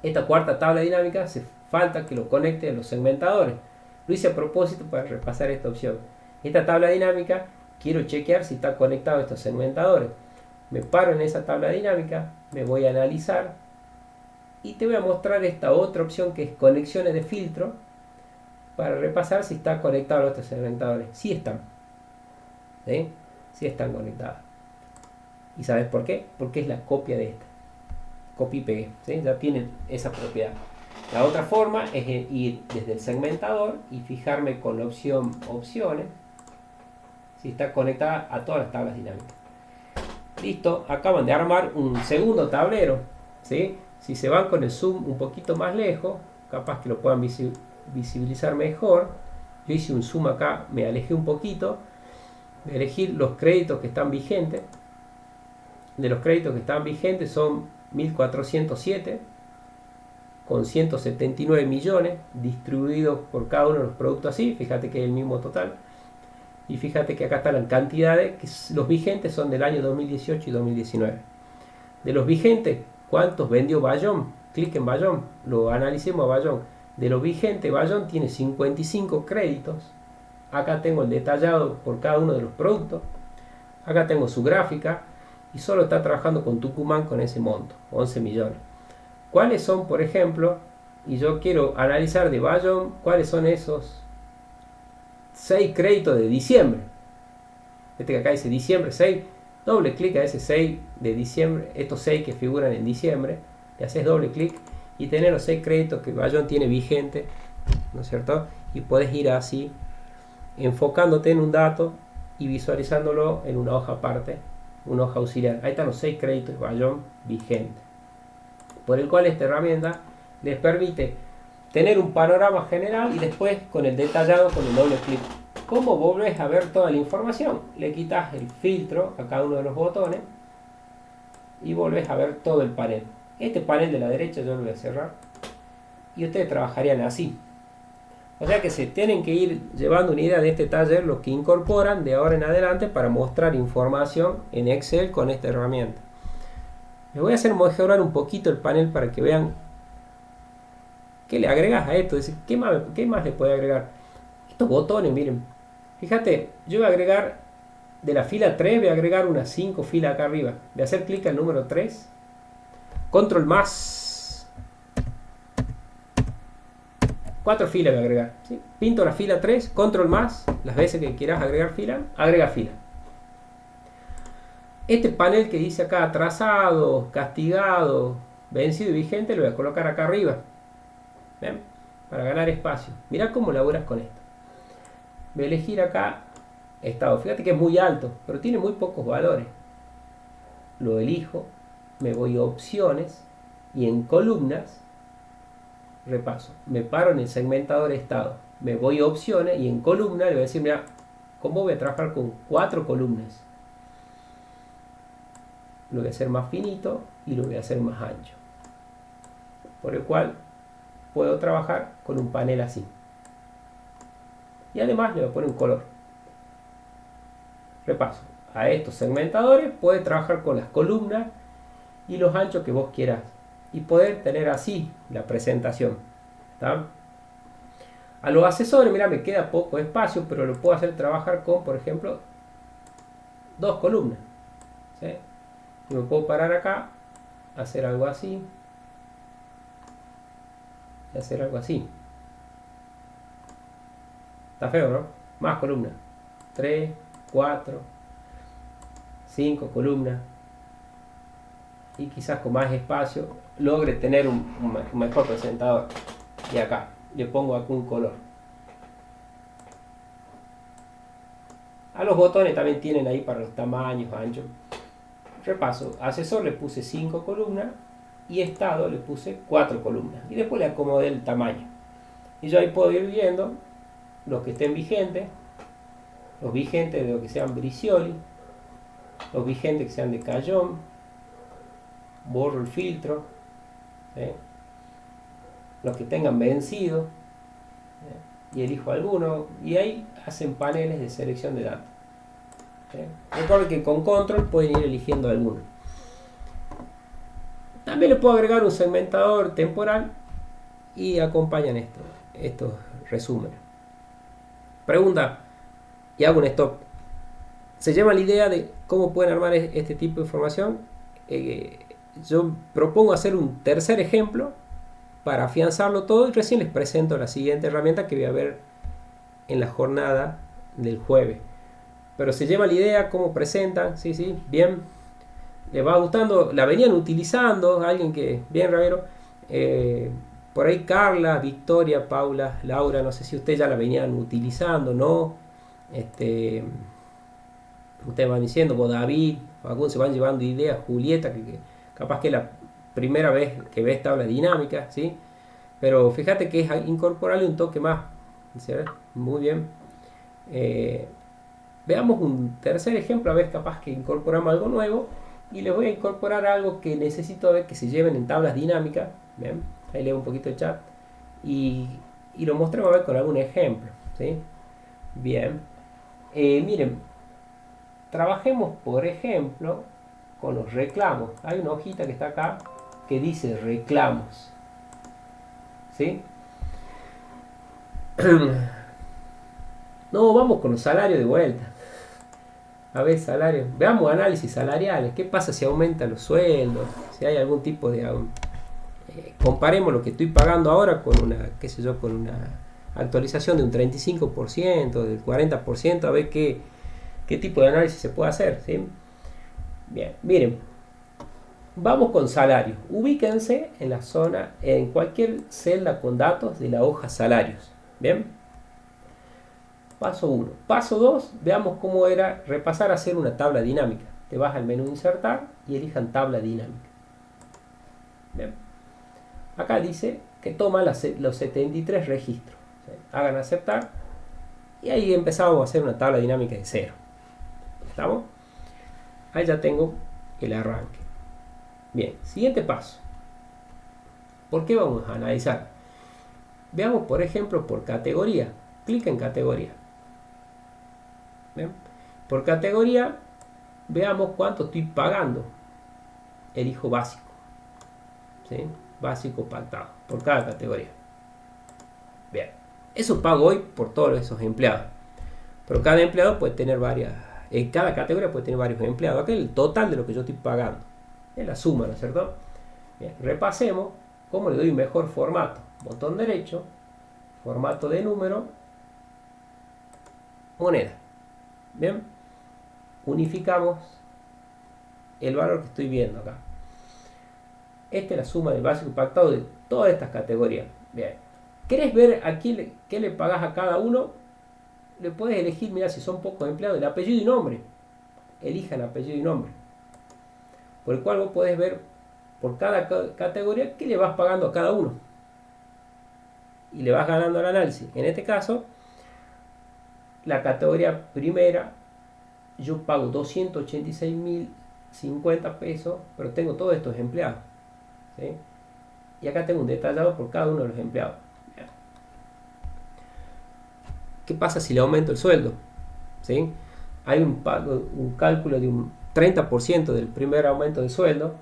Esta cuarta tabla dinámica hace falta que lo conecte a los segmentadores. Lo hice a propósito para repasar esta opción. Esta tabla dinámica quiero chequear si está conectado a estos segmentadores. Me paro en esa tabla dinámica, me voy a analizar y te voy a mostrar esta otra opción que es conexiones de filtro para repasar si está conectado a estos segmentadores. Sí están. ¿Sí? Sí están conectadas. ¿Y sabes por qué? Porque es la copia de esta. Copy y pegué. ¿Sí? Ya tienen esa propiedad. La otra forma es ir desde el segmentador y fijarme con la opción opciones si está conectada a todas las tablas dinámicas. Listo, acaban de armar un segundo tablero, ¿sí? Si se van con el zoom un poquito más lejos, capaz que lo puedan visibilizar mejor. Yo hice un zoom acá, me alejé un poquito, voy a elegir los créditos que están vigentes. De los créditos que están vigentes son 1407 con 179 millones distribuidos por cada uno de los productos así. Fíjate que es el mismo total. Y fíjate que acá están las cantidades, que los vigentes son del año 2018 y 2019. De los vigentes, ¿cuántos vendió Bayón? Clic en Bayón, lo analicemos a Bayón. De los vigentes, Bayón tiene 55 créditos. Acá tengo el detallado por cada uno de los productos. Acá tengo su gráfica. Y solo está trabajando con Tucumán con ese monto, 11 millones. ¿Cuáles son, por ejemplo, y yo quiero analizar de Bayón, cuáles son esos 6 créditos de diciembre? Este que acá dice diciembre 6, doble clic a ese 6 de diciembre, estos 6 que figuran en diciembre, le haces doble clic y tenés los 6 créditos que Bayón tiene vigente, ¿no es cierto? Y puedes ir así, enfocándote en un dato y visualizándolo en una hoja aparte, una hoja auxiliar. Ahí están los 6 créditos de Bayón vigentes, por el cual esta herramienta les permite tener un panorama general y después con el detallado con el doble clic. ¿Cómo volvés a ver toda la información? Le quitas el filtro a cada uno de los botones y volvés a ver todo el panel. Este panel de la derecha yo lo voy a cerrar y ustedes trabajarían así. O sea que se tienen que ir llevando una idea de este taller los que incorporan de ahora en adelante para mostrar información en Excel con esta herramienta. Les voy a hacer mejorar un poquito el panel para que vean qué le agregas a esto. Es decir, ¿qué más le puede agregar? Estos botones, miren. Fíjate, yo voy a agregar de la fila 3, voy a agregar unas 5 filas acá arriba. Voy a hacer clic al número 3. Control más. 4 filas voy a agregar. ¿Sí? Pinto la fila 3, control más. Las veces que quieras agregar fila, agrega fila. Este panel que dice acá atrasado, castigado, vencido y vigente, lo voy a colocar acá arriba. ¿Ven? Para ganar espacio. Mirá cómo laburas con esto. Voy a elegir acá estado. Fíjate que es muy alto, pero tiene muy pocos valores. Lo elijo, me voy a opciones y en columnas, repaso. Me paro en el segmentador estado. Me voy a opciones y en columna le voy a decir, mira, ¿Cómo voy a trabajar con 4 columnas? Lo voy a hacer más finito y lo voy a hacer más ancho. Por el cual puedo trabajar con un panel así. Y además le voy a poner un color. Repaso. A estos segmentadores puedes trabajar con las columnas y los anchos que vos quieras. Y poder tener así la presentación. ¿Está? A los accesorios, mira, me queda poco espacio, pero lo puedo hacer trabajar con, por ejemplo, 2 columnas. ¿Sí? Y me puedo parar acá, hacer algo así. Y hacer algo así. Está feo, ¿no? Más columnas. 3, 4, 5 columnas. Y quizás con más espacio logre tener un mejor presentador. Y acá le pongo acá un color. A los botones también tienen ahí para los tamaños, anchos. Repaso, asesor le puse 5 columnas y estado le puse 4 columnas. Y después le acomodé el tamaño. Y yo ahí puedo ir viendo los que estén vigentes, los vigentes de lo que sean Bricioli, los vigentes que sean de Cayón, borro el filtro, ¿sí? Los que tengan vencido, ¿sí? Y elijo alguno, y ahí hacen paneles de selección de datos. ¿Sí? Recuerden que con control pueden ir eligiendo alguno. También le puedo agregar un segmentador temporal y acompañan estos resúmenes. Pregunta, y hago un stop. Se lleva la idea de cómo pueden armar este tipo de información. Yo propongo hacer un tercer ejemplo para afianzarlo todo y recién les presento la siguiente herramienta que voy a ver en la jornada del jueves. Pero se lleva la idea, cómo presentan, sí, bien. Les va gustando, la venían utilizando, alguien que, bien Ramiro, por ahí Carla, Victoria, Paula, Laura, no sé si ustedes ya la venían utilizando, ¿no? Ustedes van diciendo, vos David, algunos se van llevando ideas, Julieta, que capaz que es la primera vez que ve esta tabla dinámica, ¿sí? Pero fíjate que es incorporarle un toque más, ¿sí? Muy bien. Veamos un tercer ejemplo, a ver capaz que incorporamos algo nuevo y les voy a incorporar algo que necesito ver que se lleven en tablas dinámicas. ¿Bien? Ahí leo un poquito el chat y lo mostremos a ver con algún ejemplo, ¿sí? Bien, miren, trabajemos por ejemplo con los reclamos. Hay una hojita que está acá que dice reclamos, ¿sí? No, vamos con los salarios de vuelta. A ver, salarios. Veamos análisis salariales. ¿Qué pasa si aumentan los sueldos? Si hay algún tipo de... comparemos lo que estoy pagando ahora con una, qué sé yo, con una actualización de un 35%, del 40%, a ver qué tipo de análisis se puede hacer, ¿sí? Bien, miren. Vamos con salarios. Ubíquense en la zona, en cualquier celda con datos de la hoja salarios. Bien. Paso 1. Paso 2, veamos cómo era repasar a hacer una tabla dinámica. Te vas al menú insertar y elijan tabla dinámica. Bien. Acá dice que toma los 73 registros. ¿Sí? Hagan aceptar y ahí empezamos a hacer una tabla dinámica de 0. ¿Estamos? Ahí ya tengo el arranque. Bien, siguiente paso. ¿Por qué vamos a analizar? Veamos por ejemplo por categoría. Clic en categoría. ¿Bien? Por categoría, veamos cuánto estoy pagando. Elijo básico, ¿sí? Básico pactado, por cada categoría. Bien, eso pago hoy por todos esos empleados. Pero cada empleado puede tener varias, en cada categoría puede tener varios empleados. Acá es el total de lo que yo estoy pagando. Es la suma, ¿no es cierto? Bien, repasemos cómo le doy un mejor formato. Botón derecho, formato de número, moneda. Bien, unificamos el valor que estoy viendo acá. Esta es la suma del básico pactado de todas estas categorías. Bien, ¿querés ver a qué le pagás a cada uno? Le puedes elegir, mira, si son pocos empleados, el apellido y nombre. Elijan apellido y nombre. Por el cual vos podés ver por cada categoría qué le vas pagando a cada uno. Y le vas ganando el análisis. En este caso, la categoría primera, yo pago 286.050 pesos, pero tengo todos estos empleados, ¿sí? Y acá tengo un detallado por cada uno de los empleados. ¿Qué pasa si le aumento el sueldo? ¿Sí? Hay un cálculo de un 30% del primer aumento de sueldo,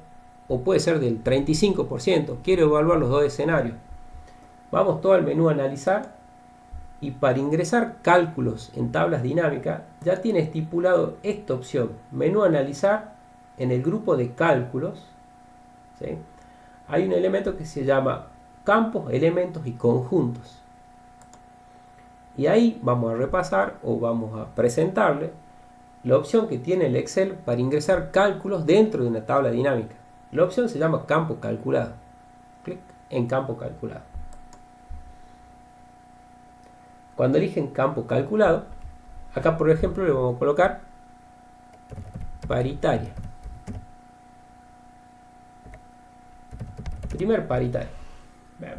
o puede ser del 35%. Quiero evaluar los dos escenarios. Vamos todo al menú analizar, y para ingresar cálculos en tablas dinámicas ya tiene estipulado esta opción, menú analizar. En el grupo de cálculos, ¿sí?, hay un elemento que se llama campos, elementos y conjuntos. Y ahí vamos a repasar o vamos a presentarle la opción que tiene el Excel para ingresar cálculos dentro de una tabla dinámica. La opción se llama campo calculado. Clic en campo calculado. Cuando eligen campo calculado, acá por ejemplo le vamos a colocar paritaria. Primer paritaria. Vean.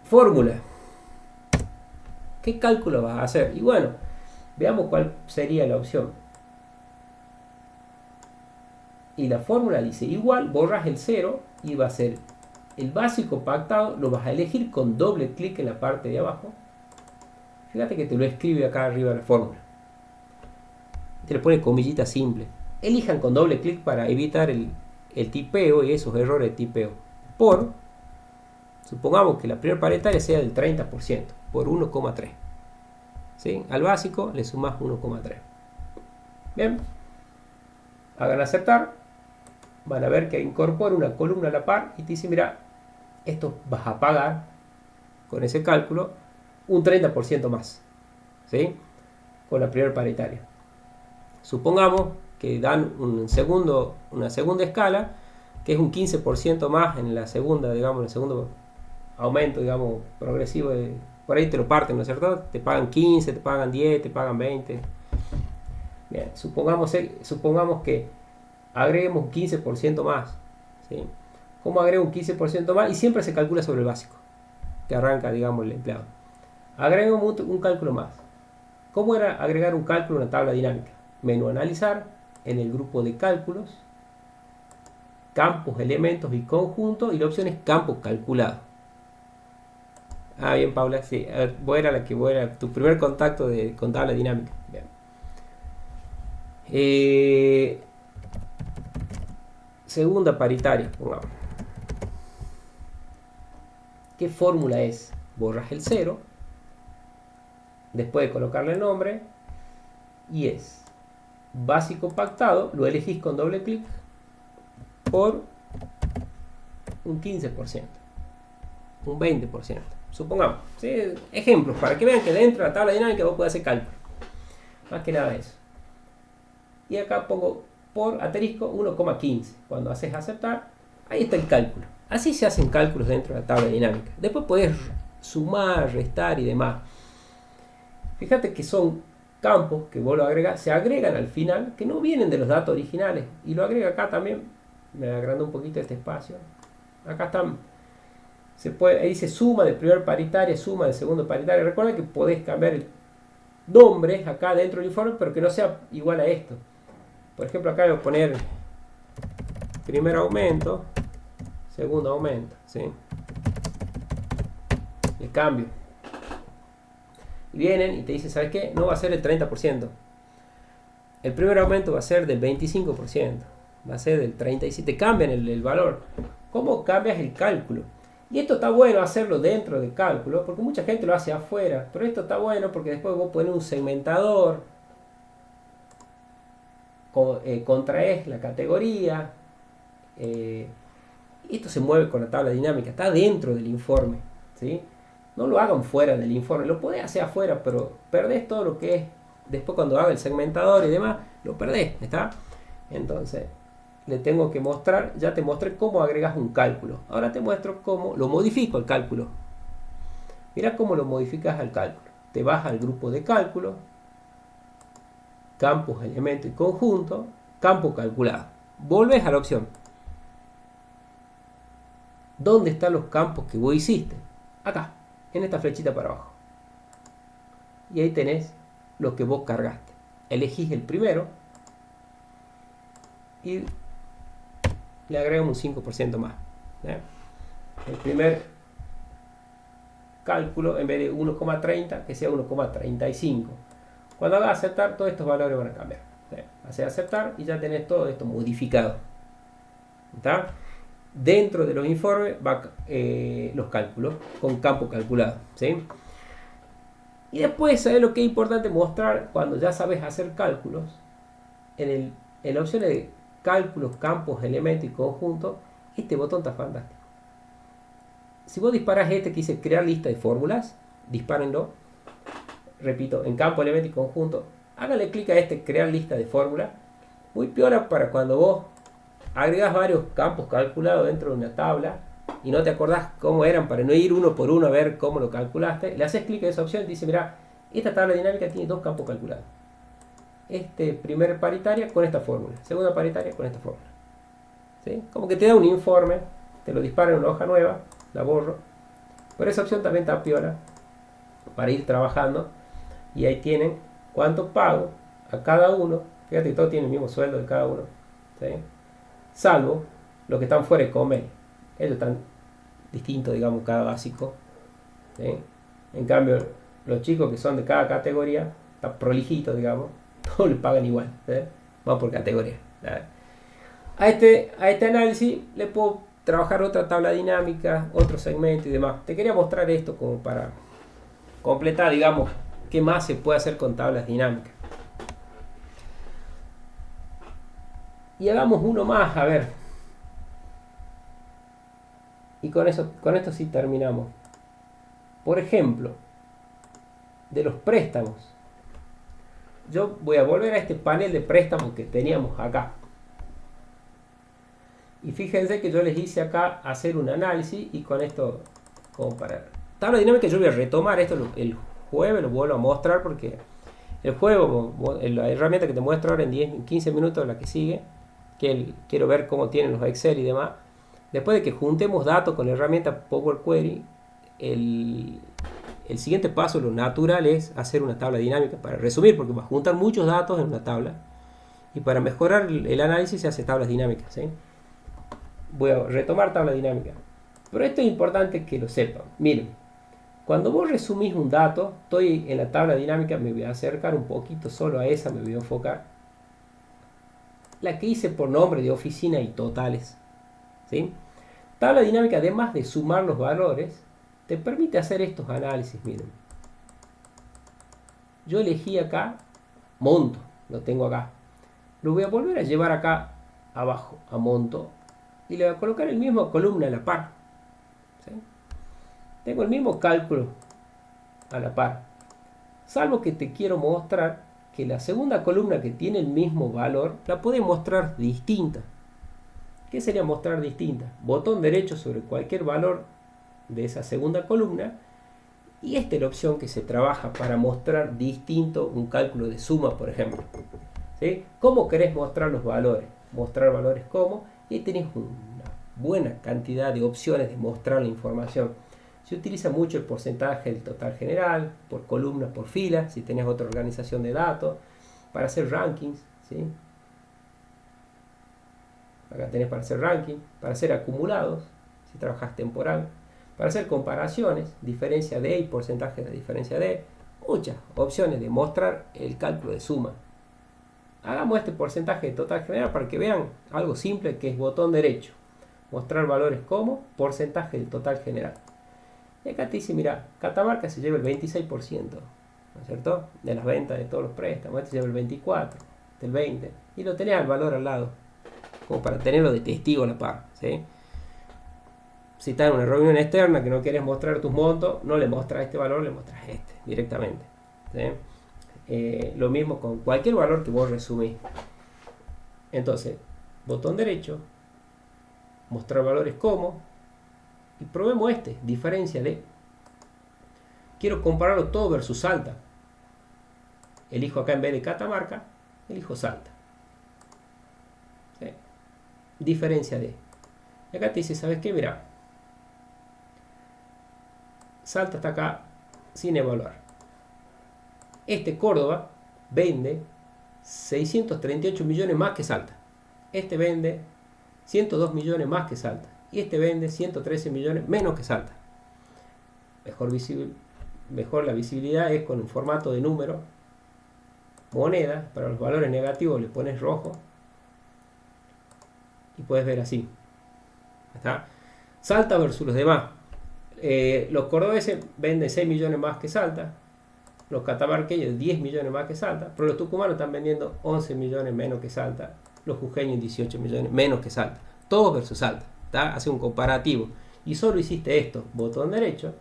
Fórmula. ¿Qué cálculo vas a hacer? Y bueno, veamos cuál sería la opción. Y la fórmula dice igual, borras el 0 y va a ser el básico pactado, lo vas a elegir con doble clic en la parte de abajo. Fíjate que te lo escribe acá arriba la fórmula. Te le pone comillita simple. Elijan con doble clic para evitar el tipeo y esos errores de tipeo. Supongamos que la primera paritaria sea del 30%, por 1,3. ¿Sí? Al básico le sumas 1,3. Bien. Hagan aceptar. Van a ver que incorpora una columna a la par y te dice, mira, esto vas a pagar con ese cálculo un 30% más, ¿sí?, con la primera paritaria. Supongamos que dan una segunda escala, que es un 15% más en la segunda, digamos, en el segundo aumento, digamos, progresivo. Por ahí te lo parten, ¿no es cierto? Te pagan 15, te pagan 10, te pagan 20. Bien, supongamos que agreguemos un 15% más, ¿sí? ¿Cómo agrego un 15% más? Y siempre se calcula sobre el básico que arranca, digamos, el empleado. Agregamos un cálculo más. ¿Cómo era agregar un cálculo en una tabla dinámica? Menú analizar, en el grupo de cálculos, campos, elementos y conjuntos, y la opción es campo calculado. Ah, bien, Paula, sí. A ver, vos era tu primer contacto con tabla dinámica. Bien. Segunda paritaria, pongamos. ¿Qué fórmula es? Borras el 0, después de colocarle el nombre, y es básico pactado, lo elegís con doble clic, por un 15%, un 20%, supongamos, ¿sí? Ejemplos, para que vean que dentro de la tabla dinámica vos podés hacer cálculo, más que nada eso. Y acá pongo por asterisco 1,15. Cuando haces aceptar, ahí está el cálculo. Así se hacen cálculos dentro de la tabla dinámica. Después podés sumar, restar y demás. Fíjate que son campos que vos lo agregas, se agregan al final, que no vienen de los datos originales. Y lo agrega acá también. Me agrando un poquito este espacio. Acá están. Ahí dice suma de primer paritaria, suma de segundo paritaria. Recuerda que podés cambiar el nombre acá dentro del informe, pero que no sea igual a esto. Por ejemplo, acá voy a poner primer aumento, segundo aumento, ¿sí? Le cambio. Y vienen y te dicen, ¿sabes qué? No va a ser el 30%. El primer aumento va a ser del 25%. Va a ser del 37%. Te cambian el valor. ¿Cómo cambias el cálculo? Y esto está bueno hacerlo dentro del cálculo, porque mucha gente lo hace afuera. Pero esto está bueno porque después vos pones un segmentador, contraes la categoría. Esto se mueve con la tabla dinámica, está dentro del informe, ¿sí? No lo hagan fuera del informe, lo podés hacer afuera, pero perdés todo lo que es después cuando haga el segmentador y demás, lo perdés, ¿está? Entonces le tengo que mostrar, ya te mostré cómo agregas un cálculo, ahora te muestro cómo lo modifico el cálculo. Mira cómo lo modificas al cálculo. Te vas al grupo de cálculo, campos, elemento y conjunto, campo calculado. Volves a la opción. ¿Dónde están los campos que vos hiciste? Acá, en esta flechita para abajo. y ahí tenés lo que vos cargaste. Elegís el primero y le agregamos un 5% más. El primer cálculo, en vez de 1,30, que sea 1,35. Cuando hagas aceptar, todos estos valores van a cambiar. Haces aceptar y ya tenés todo esto modificado. ¿Está? Dentro de los informes va los cálculos con campo calculado. ¿Sí? Y después, ¿sabes lo que es importante mostrar cuando ya sabes hacer cálculos? En la opción de cálculos, campos, elementos y conjuntos, este botón está fantástico. Si vos disparás este que dice crear lista de fórmulas, dispárenlo. Repito, en campo, elemento y conjunto, háganle clic a este crear lista de fórmulas. Muy piola para cuando vos agregás varios campos calculados dentro de una tabla y no te acordás cómo eran, para no ir uno por uno a ver cómo lo calculaste. Le haces clic a esa opción y te dice, mira, esta tabla dinámica tiene dos campos calculados. Primera paritaria con esta fórmula, segunda paritaria con esta fórmula. ¿Sí? Como que te da un informe, te lo dispara en una hoja nueva, la borro. Pero esa opción también está piola para ir trabajando. Y ahí tienen cuánto pago a cada uno. Fíjate que todos tienen el mismo sueldo de cada uno. ¿Sí? Salvo los que están fuera de convenio. Ellos están distintos, digamos, cada básico. ¿Sí? En cambio, los chicos que son de cada categoría, están prolijitos, digamos, todos les pagan igual. ¿Sí? Vamos por categoría. ¿Sí? A este análisis le puedo trabajar otra tabla dinámica, otro segmento y demás. Te quería mostrar esto como para completar, digamos, qué más se puede hacer con tablas dinámicas. Y hagamos uno más, a ver. Y con esto sí terminamos. Por ejemplo, de los préstamos. Yo voy a volver a este panel de préstamos que teníamos acá. Y fíjense que yo les hice acá hacer un análisis y con esto comparar. Tabla dinámica yo voy a retomar esto el jueves, lo vuelvo a mostrar porque el juego, la herramienta que te muestro ahora en 15 minutos, la que sigue, que quiero ver cómo tienen los Excel y demás. Después de que juntemos datos con la herramienta Power Query, el siguiente paso, lo natural, es hacer una tabla dinámica para resumir, porque va a juntar muchos datos en una tabla. Y para mejorar el análisis se hace tablas dinámicas. ¿Sí? Voy a retomar tabla dinámica. Pero esto es importante que lo sepan. Miren, cuando vos resumís un dato, estoy en la tabla dinámica, me voy a acercar un poquito solo a esa, me voy a enfocar. La que hice por nombre de oficina y totales. ¿Sí? Tabla dinámica, además de sumar los valores, te permite hacer estos análisis. Miren, yo elegí acá monto, lo tengo acá. Lo voy a volver a llevar acá abajo a monto y le voy a colocar el mismo columna a la par. ¿Sí? Tengo el mismo cálculo a la par, salvo que te quiero mostrar que la segunda columna, que tiene el mismo valor, la puedes mostrar distinta. ¿Qué sería mostrar distinta? Botón derecho sobre cualquier valor de esa segunda columna y esta es la opción que se trabaja para mostrar distinto un cálculo de suma, por ejemplo. ¿Sí? ¿Cómo querés mostrar los valores? Mostrar valores como, y ahí tenés una buena cantidad de opciones de mostrar la información. Se utiliza mucho el porcentaje del total general, por columnas, por filas, si tenés otra organización de datos, para hacer rankings. ¿Sí? Acá tenés para hacer ranking, para hacer acumulados, si trabajas temporal, para hacer comparaciones, diferencia de y porcentaje de diferencia de, muchas opciones de mostrar el cálculo de suma. Hagamos este porcentaje de total general para que vean algo simple, que es botón derecho, mostrar valores como porcentaje del total general. Y acá te dice, mira, Catamarca se lleva el 26%, ¿no es cierto?, de las ventas de todos los préstamos. Este se lleva el 24%, del 20%, y lo tenés al valor al lado, como para tenerlo de testigo a la par. ¿Sí? Si estás en una reunión externa que no quieres mostrar tus montos, no le mostras este valor, le mostras este directamente. ¿Sí? Lo mismo con cualquier valor que vos resumís. Entonces, botón derecho, mostrar valores como, y probemos diferencia de. Quiero compararlo todo versus Salta. Elijo acá, en vez de Catamarca, elijo Salta. ¿Sí? Diferencia de. Y acá te dice, ¿sabes qué? Mira, Salta está acá sin evaluar. Este Córdoba vende 638 millones más que Salta. Este vende 102 millones más que Salta. Y este vende 113 millones menos que Salta. Mejor la visibilidad es con un formato de número, moneda. Para los valores negativos le pones rojo y puedes ver así. ¿Está? Salta versus los demás. Los cordobeses venden 6 millones más que Salta. Los catamarqueños 10 millones más que Salta. Pero los tucumanos están vendiendo 11 millones menos que Salta. Los jujeños 18 millones menos que Salta. Todos versus Salta. ¿Está? Hace un comparativo. Y solo hiciste esto. Botón derecho.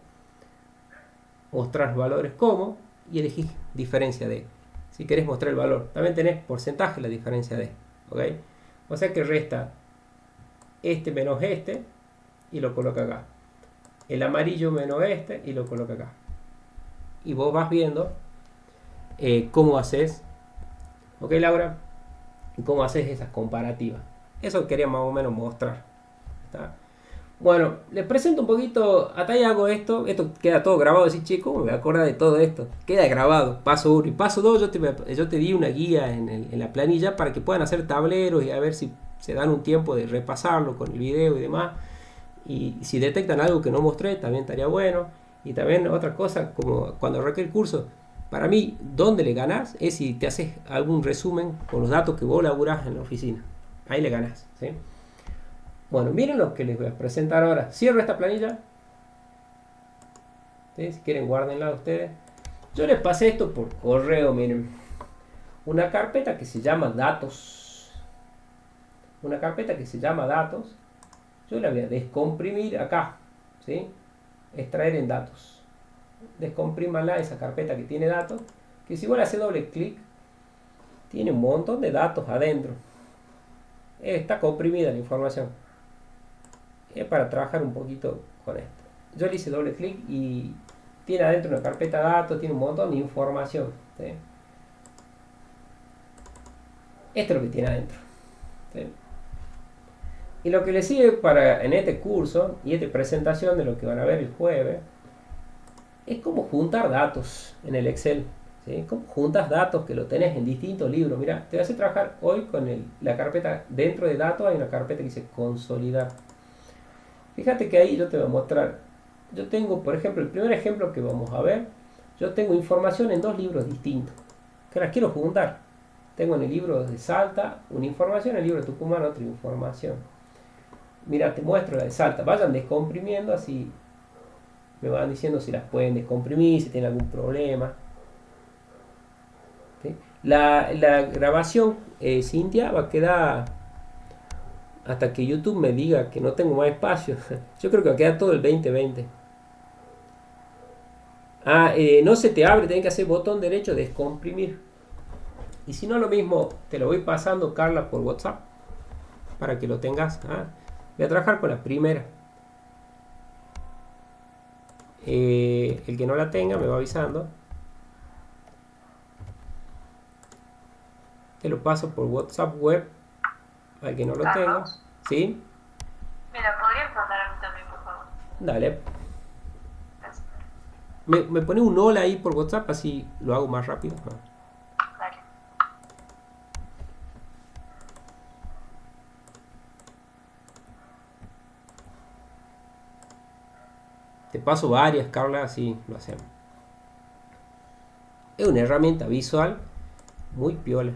Mostrar valores como. Y elegís diferencia de. Si querés mostrar el valor. También tenés porcentaje la diferencia de. ¿Ok? O sea que resta este menos este. Y lo coloca acá. El amarillo menos este. Y lo coloca acá. Y vos vas viendo cómo haces. ¿Ok, Laura? Cómo haces esas comparativas. Eso quería más o menos mostrar. ¿Está? Bueno, les presento un poquito. Hasta ahí hago esto. Esto queda todo grabado. Así, che, ¿cómo me voy a acordar de todo esto? Queda grabado. Paso 1 y paso 2. Yo te di una guía en la planilla para que puedan hacer tableros y a ver si se dan un tiempo de repasarlo con el video y demás. Y si detectan algo que no mostré, también estaría bueno. Y también otra cosa, como cuando arranqué el curso, para mí, donde le ganás es si te haces algún resumen con los datos que vos laburás en la oficina. Ahí le ganás, ¿sí? Bueno, miren lo que les voy a presentar ahora. Cierro esta planilla. ¿Sí? Si quieren, guárdenla ustedes. Yo les pasé esto por correo, miren. Una carpeta que se llama datos. Una carpeta que se llama datos. Yo la voy a descomprimir acá, ¿sí? Extraer en datos. Descomprímanla, esa carpeta que tiene datos, que si vos le haces doble clic tiene un montón de datos adentro. Está comprimida la información. Es para trabajar un poquito con esto. Yo le hice doble clic y tiene adentro una carpeta de datos, tiene un montón de información, ¿sí? Esto es lo que tiene adentro, ¿sí? Y lo que les sigue para en este curso y esta presentación de lo que van a ver el jueves es cómo juntar datos en el Excel, ¿sí? Cómo juntas datos que lo tenés en distintos libros. Mira, te voy a hacer trabajar hoy con la carpeta. Dentro de datos hay una carpeta que dice consolidar. Fíjate que ahí yo te voy a mostrar. Yo tengo, por ejemplo, el primer ejemplo que vamos a ver. Yo tengo información en dos libros distintos que las quiero juntar. Tengo en el libro de Salta una información, en el libro de Tucumán otra información. Mira, te muestro la de Salta. Vayan descomprimiendo, así me van diciendo si las pueden descomprimir, si tienen algún problema. ¿Sí? La grabación, Cintia, va a quedar hasta que YouTube me diga que no tengo más espacio. Yo creo que va a quedar todo el 2020. No se te abre, tenés que hacer botón derecho, descomprimir. Y si no, lo mismo, te lo voy pasando, Carla, por WhatsApp, para que lo tengas. Voy a trabajar con la primera. El que no la tenga me va avisando. Te lo paso por WhatsApp web al que no lo tenga. ¿Sí?
Mira, podrías mandar a mí también, por favor.
Dale. Me pone un hola ahí por WhatsApp, así lo hago más rápido.
Dale.
Te paso varias, Carla, así lo hacemos. Es una herramienta visual muy piola.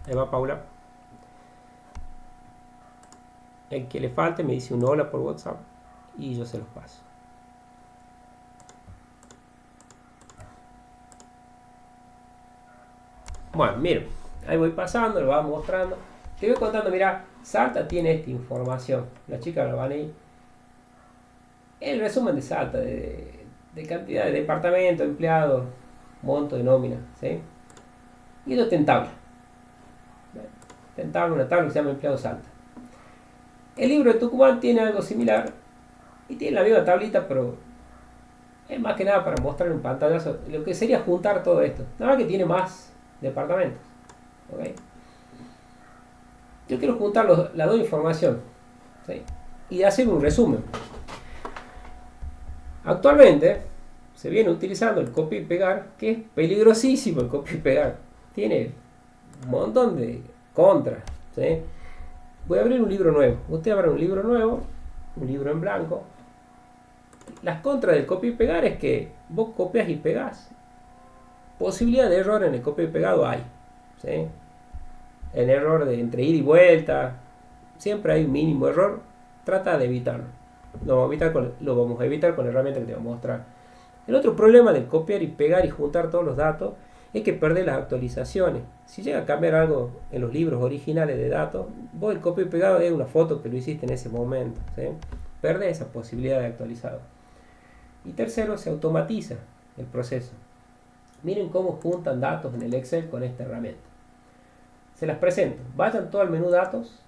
Ahí va Paula. El que le falte me dice un hola por WhatsApp y yo se los paso. Bueno, miren, ahí voy pasando, lo va mostrando. Te voy contando, mira, Salta tiene esta información. Las chicas lo van a ir. El resumen de Salta, de cantidad de departamentos, empleados, monto de nómina, ¿sí? Y esto está en tabla. Una tabla que se llama empleado Salta. El libro de Tucumán tiene algo similar y tiene la misma tablita, pero es más que nada para mostrar en pantallazo lo que sería juntar todo esto. Nada más que tiene más departamentos, ¿okay? Yo quiero juntar las dos informaciones, ¿sí? Y hacer un resumen. Actualmente, se viene utilizando el copia y pegar, que es peligrosísimo el copia y pegar. Tiene un montón de contras, ¿sí? Voy a abrir un libro nuevo. Usted abre un libro nuevo, un libro en blanco. Las contras del copia y pegar es que vos copias y pegás. Posibilidad de error en el copia y pegado hay, ¿sí? El error de entre ida y vuelta, siempre hay un mínimo error. Trata de evitarlo. Lo vamos a evitar con la herramienta que te voy a mostrar. El otro problema de copiar y pegar y juntar todos los datos es que perdés las actualizaciones. Si llega a cambiar algo en los libros originales de datos, vos el copia y pegado es una foto que lo hiciste en ese momento, ¿sí? Perdés esa posibilidad de actualizado. Y tercero, se automatiza el proceso. Miren cómo juntan datos en el Excel con esta herramienta. Se las presento. Vayan todo al menú datos.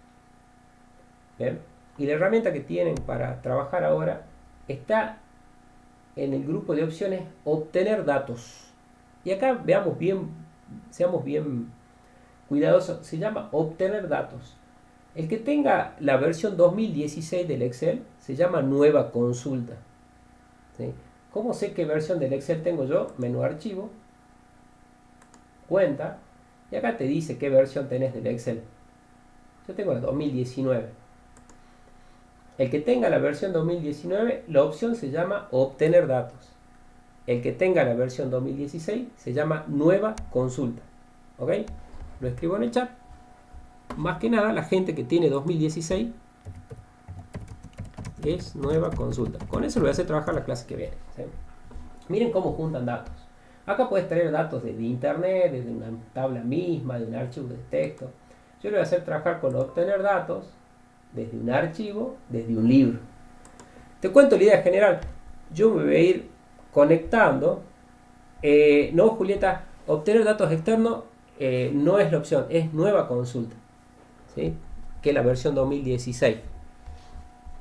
¿Bien? Y la herramienta que tienen para trabajar ahora está en el grupo de opciones obtener datos. Y acá veamos bien, seamos bien cuidadosos. Se llama obtener datos. El que tenga la versión 2016 del Excel se llama nueva consulta. ¿Sí? ¿Cómo sé qué versión del Excel tengo yo? Menú archivo, cuenta, y acá te dice qué versión tenés del Excel. Yo tengo la 2019. El que tenga la versión 2019, la opción se llama obtener datos. El que tenga la versión 2016 se llama nueva consulta. ¿Ok? Lo escribo en el chat. Más que nada, la gente que tiene 2016 es nueva consulta. Con eso lo voy a hacer trabajar la clase que viene, ¿sí? Miren cómo juntan datos. Acá puedes traer datos desde internet, desde una tabla misma, de un archivo de texto. Yo lo voy a hacer trabajar con obtener datos desde un archivo, desde un libro. Te cuento la idea general. Yo me voy a ir conectando. No, Julieta, obtener datos externos no es la opción, es nueva consulta, ¿sí? Que es la versión 2016.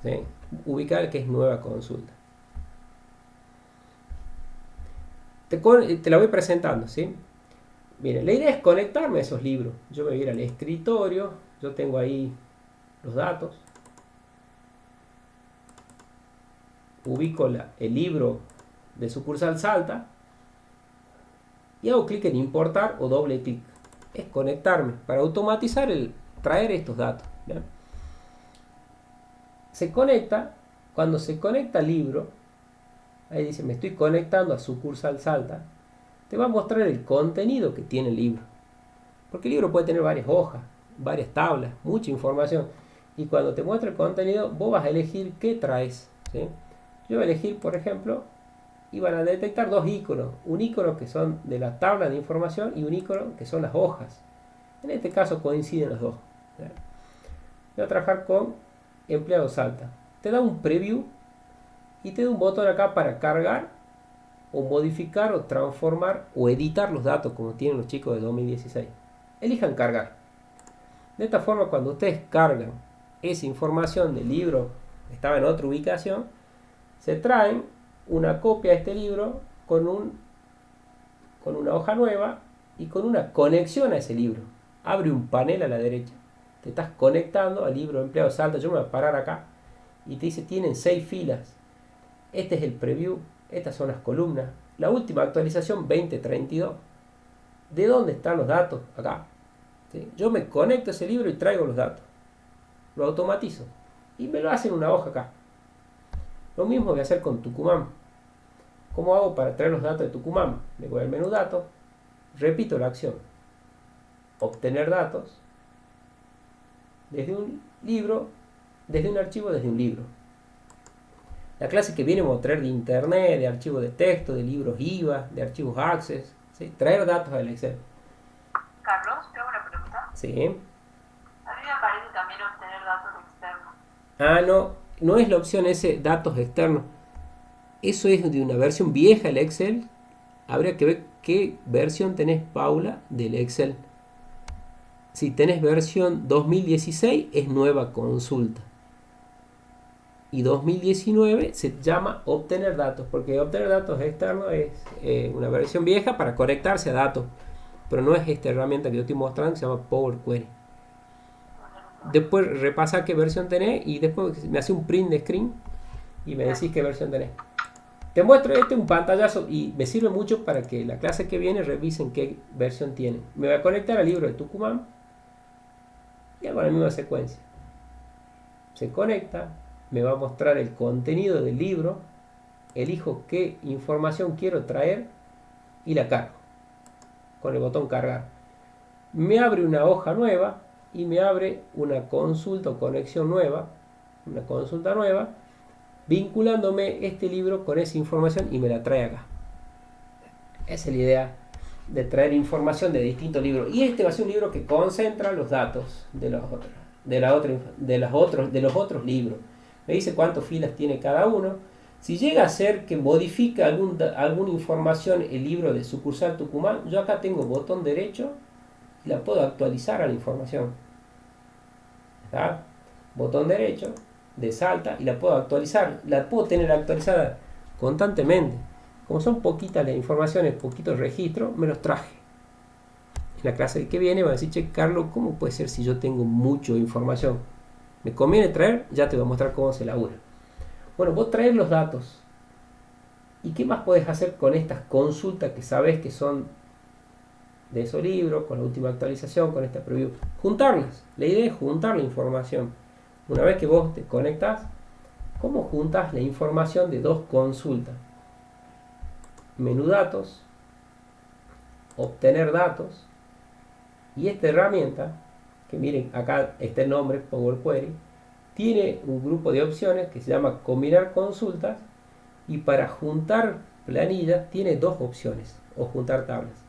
¿Sí? Ubicar que es nueva consulta. Te la voy presentando, ¿sí? Miren, la idea es conectarme a esos libros. Yo me voy a ir al escritorio, yo tengo ahí los datos, ubico el libro de sucursal Salta y hago clic en importar o doble clic. Es conectarme para automatizar el traer estos datos. ¿Bien? Se conecta, cuando se conecta al libro, ahí dice me estoy conectando a sucursal Salta, te va a mostrar el contenido que tiene el libro. Porque el libro puede tener varias hojas, varias tablas, mucha información. Y cuando te muestra el contenido, vos vas a elegir qué traes, ¿sí? Yo voy a elegir, por ejemplo, y van a detectar dos iconos. Un icono que son de la tabla de información y un icono que son las hojas. En este caso coinciden los dos, ¿sí? Voy a trabajar con empleado Salta. Te da un preview y te da un botón acá para cargar o modificar o transformar o editar los datos como tienen los chicos de 2016. Elijan cargar. De esta forma, cuando ustedes cargan esa información del libro que estaba en otra ubicación, se traen una copia de este libro con una hoja nueva y con una conexión a ese libro. Abre un panel a la derecha. Te estás conectando al libro empleado Salta. Yo me voy a parar acá y te dice tienen 6 filas. Este es el preview. Estas son las columnas. La última actualización 2032. ¿De dónde están los datos? Acá. ¿Sí? Yo me conecto a ese libro y traigo los datos. Lo automatizo. Y me lo hace en una hoja acá. Lo mismo voy a hacer con Tucumán. ¿Cómo hago para traer los datos de Tucumán? Le voy al menú datos. Repito la acción. Obtener datos. Desde un libro. Desde un archivo, desde un libro. La clase que viene vamos a traer de internet, de archivos de texto, de libros IVA, de archivos Access, ¿sí? Traer datos al Excel.
Carlos, tengo una pregunta.
Sí.
A mí me aparece también obtener datos externos.
Ah, no es la opción ese datos externos. Eso es de una versión vieja del Excel. Habría que ver qué versión tenés, Paula, del Excel. Si tenés versión 2016 es nueva consulta. Y 2019 se llama obtener datos, porque obtener datos externos es una versión vieja para conectarse a datos, pero no es esta herramienta que yo estoy mostrando que se llama Power Query. Después repasa qué versión tenés y después me hace un print de screen y me decís qué versión tenés. Te muestro un pantallazo y me sirve mucho para que la clase que viene revisen qué versión tiene. Me voy a conectar al libro de Tucumán y hago la misma secuencia. Se conecta, me va a mostrar el contenido del libro, elijo qué información quiero traer y la cargo con el botón cargar. Me abre una hoja nueva y me abre una consulta o conexión nueva, una consulta nueva, vinculándome este libro con esa información y me la trae acá. Esa es la idea de traer información de distintos libros. Y este va a ser un libro que concentra los datos de los otros libros. Me dice cuántas filas tiene cada uno. Si llega a ser que modifica alguna información el libro de sucursal Tucumán, yo acá tengo botón derecho y la puedo actualizar a la información. ¿Está? Botón derecho de Salta y la puedo actualizar. La puedo tener actualizada constantemente. Como son poquitas las informaciones, poquitos registros, me los traje. En la clase que viene va a decir, che, Carlos, ¿cómo puede ser si yo tengo mucha información? ¿Me conviene traer? Ya te voy a mostrar cómo se labura. Bueno, vos traes los datos. ¿Y qué más podés hacer con estas consultas que sabes que son de esos libros, con la última actualización, con esta preview? Juntarlas. La idea es juntar la información. Una vez que vos te conectás, ¿cómo juntas la información de dos consultas? Menú datos, obtener datos, y esta herramienta, que miren, acá está el nombre, Power Query, tiene un grupo de opciones que se llama combinar consultas, y para juntar planillas tiene dos opciones, o juntar tablas,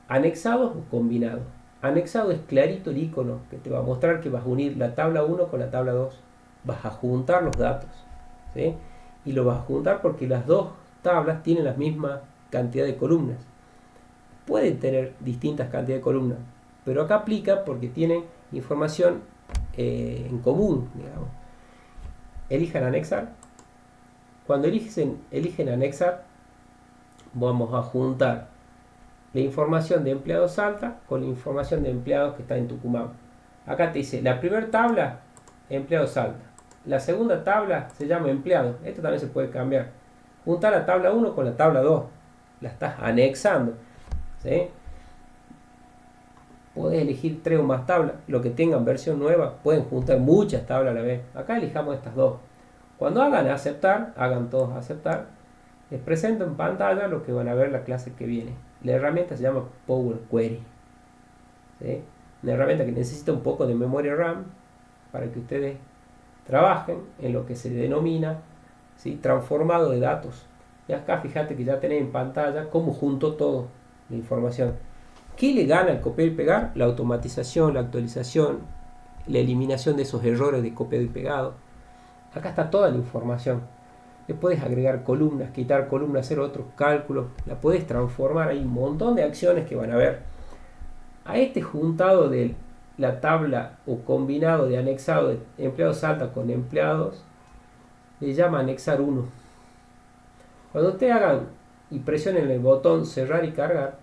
anexados o combinados. Anexado es clarito el icono que te va a mostrar que vas a unir la tabla 1 con la tabla 2, vas a juntar los datos, ¿sí? Y lo vas a juntar porque las dos tablas tienen la misma cantidad de columnas. Pueden tener distintas cantidades de columnas, pero acá aplica porque tienen información en común, digamos. Elijan anexar. Cuando eligen anexar, vamos a juntar la información de empleados Salta con la información de empleados que está en Tucumán. Acá te dice, la primera tabla, empleados Salta. La segunda tabla se llama empleados. Esto también se puede cambiar. Juntar la tabla 1 con la tabla 2. La estás anexando, ¿sí? Podés elegir 3 o más tablas. Los que tengan versión nueva pueden juntar muchas tablas a la vez. Acá elijamos estas dos. Cuando hagan aceptar, hagan todos aceptar, les presento en pantalla lo que van a ver la clase que viene. La herramienta se llama Power Query, ¿sí? Una herramienta que necesita un poco de memoria RAM para que ustedes trabajen en lo que se denomina, ¿sí?, transformado de datos. Y acá fíjate que ya tenés en pantalla cómo junto todo la información. ¿Qué le gana el copiar y pegar? La automatización, la actualización, la eliminación de esos errores de copiado y pegado. Acá está toda la información. Le puedes agregar columnas, quitar columnas, hacer otros cálculos. La puedes transformar. Hay un montón de acciones que van a ver. A este juntado de la tabla o combinado de anexado de empleados Salta con empleados le llama anexar 1. Cuando ustedes hagan y presionen el botón cerrar y cargar,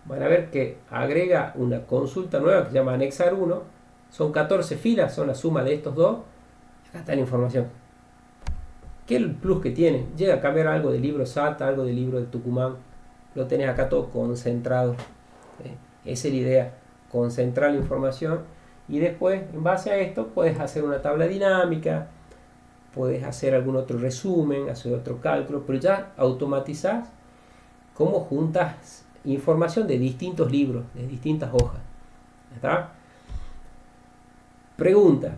van a ver que agrega una consulta nueva que se llama anexar 1. Son 14 filas, son la suma de estos dos. Acá está la información. ¿Qué es el plus que tiene? Llega a cambiar algo del libro Salta, algo del libro de Tucumán. Lo tenés acá todo concentrado. Esa es la idea, concentrar la información. Y después, en base a esto, puedes hacer una tabla dinámica, puedes hacer algún otro resumen, hacer otro cálculo, pero ya automatizás cómo juntas información de distintos libros, de distintas hojas. ¿Está? Pregunta.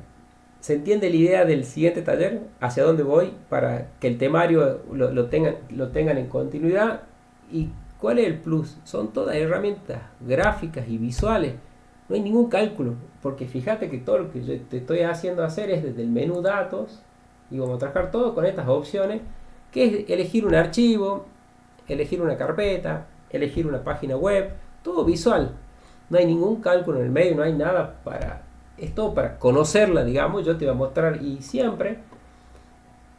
¿Se entiende la idea del siguiente taller? ¿Hacia dónde voy? Para que el temario lo tengan en continuidad. ¿Y cuál es el plus? Son todas herramientas gráficas y visuales. No hay ningún cálculo. Porque fíjate que todo lo que yo te estoy haciendo hacer es desde el menú datos. Y vamos a trabajar todo con estas opciones. Que es elegir un archivo, elegir una carpeta, elegir una página web. Todo visual. No hay ningún cálculo en el medio, no hay nada para... Es todo para conocerla, digamos. Yo te voy a mostrar y siempre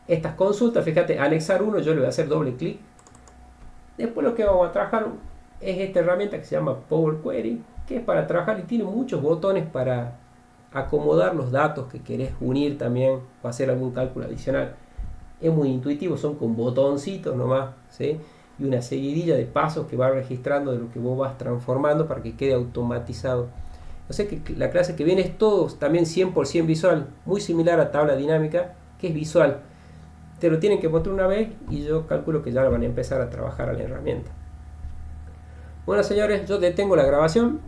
estas consultas, fíjate, anexar 1, yo le voy a hacer doble clic. Después lo que vamos a trabajar es esta herramienta que se llama Power Query, que es para trabajar y tiene muchos botones para acomodar los datos que querés unir también o hacer algún cálculo adicional. es muy intuitivo, son con botoncitos nomás, ¿sí? Y una seguidilla de pasos que va registrando de lo que vos vas transformando para que quede automatizado. O sea que la clase que viene es todo también 100% visual, muy similar a tabla dinámica, que es visual. Te lo tienen que mostrar una vez y yo calculo que ya lo van a empezar a trabajar a la herramienta. Bueno, señores, yo detengo la grabación.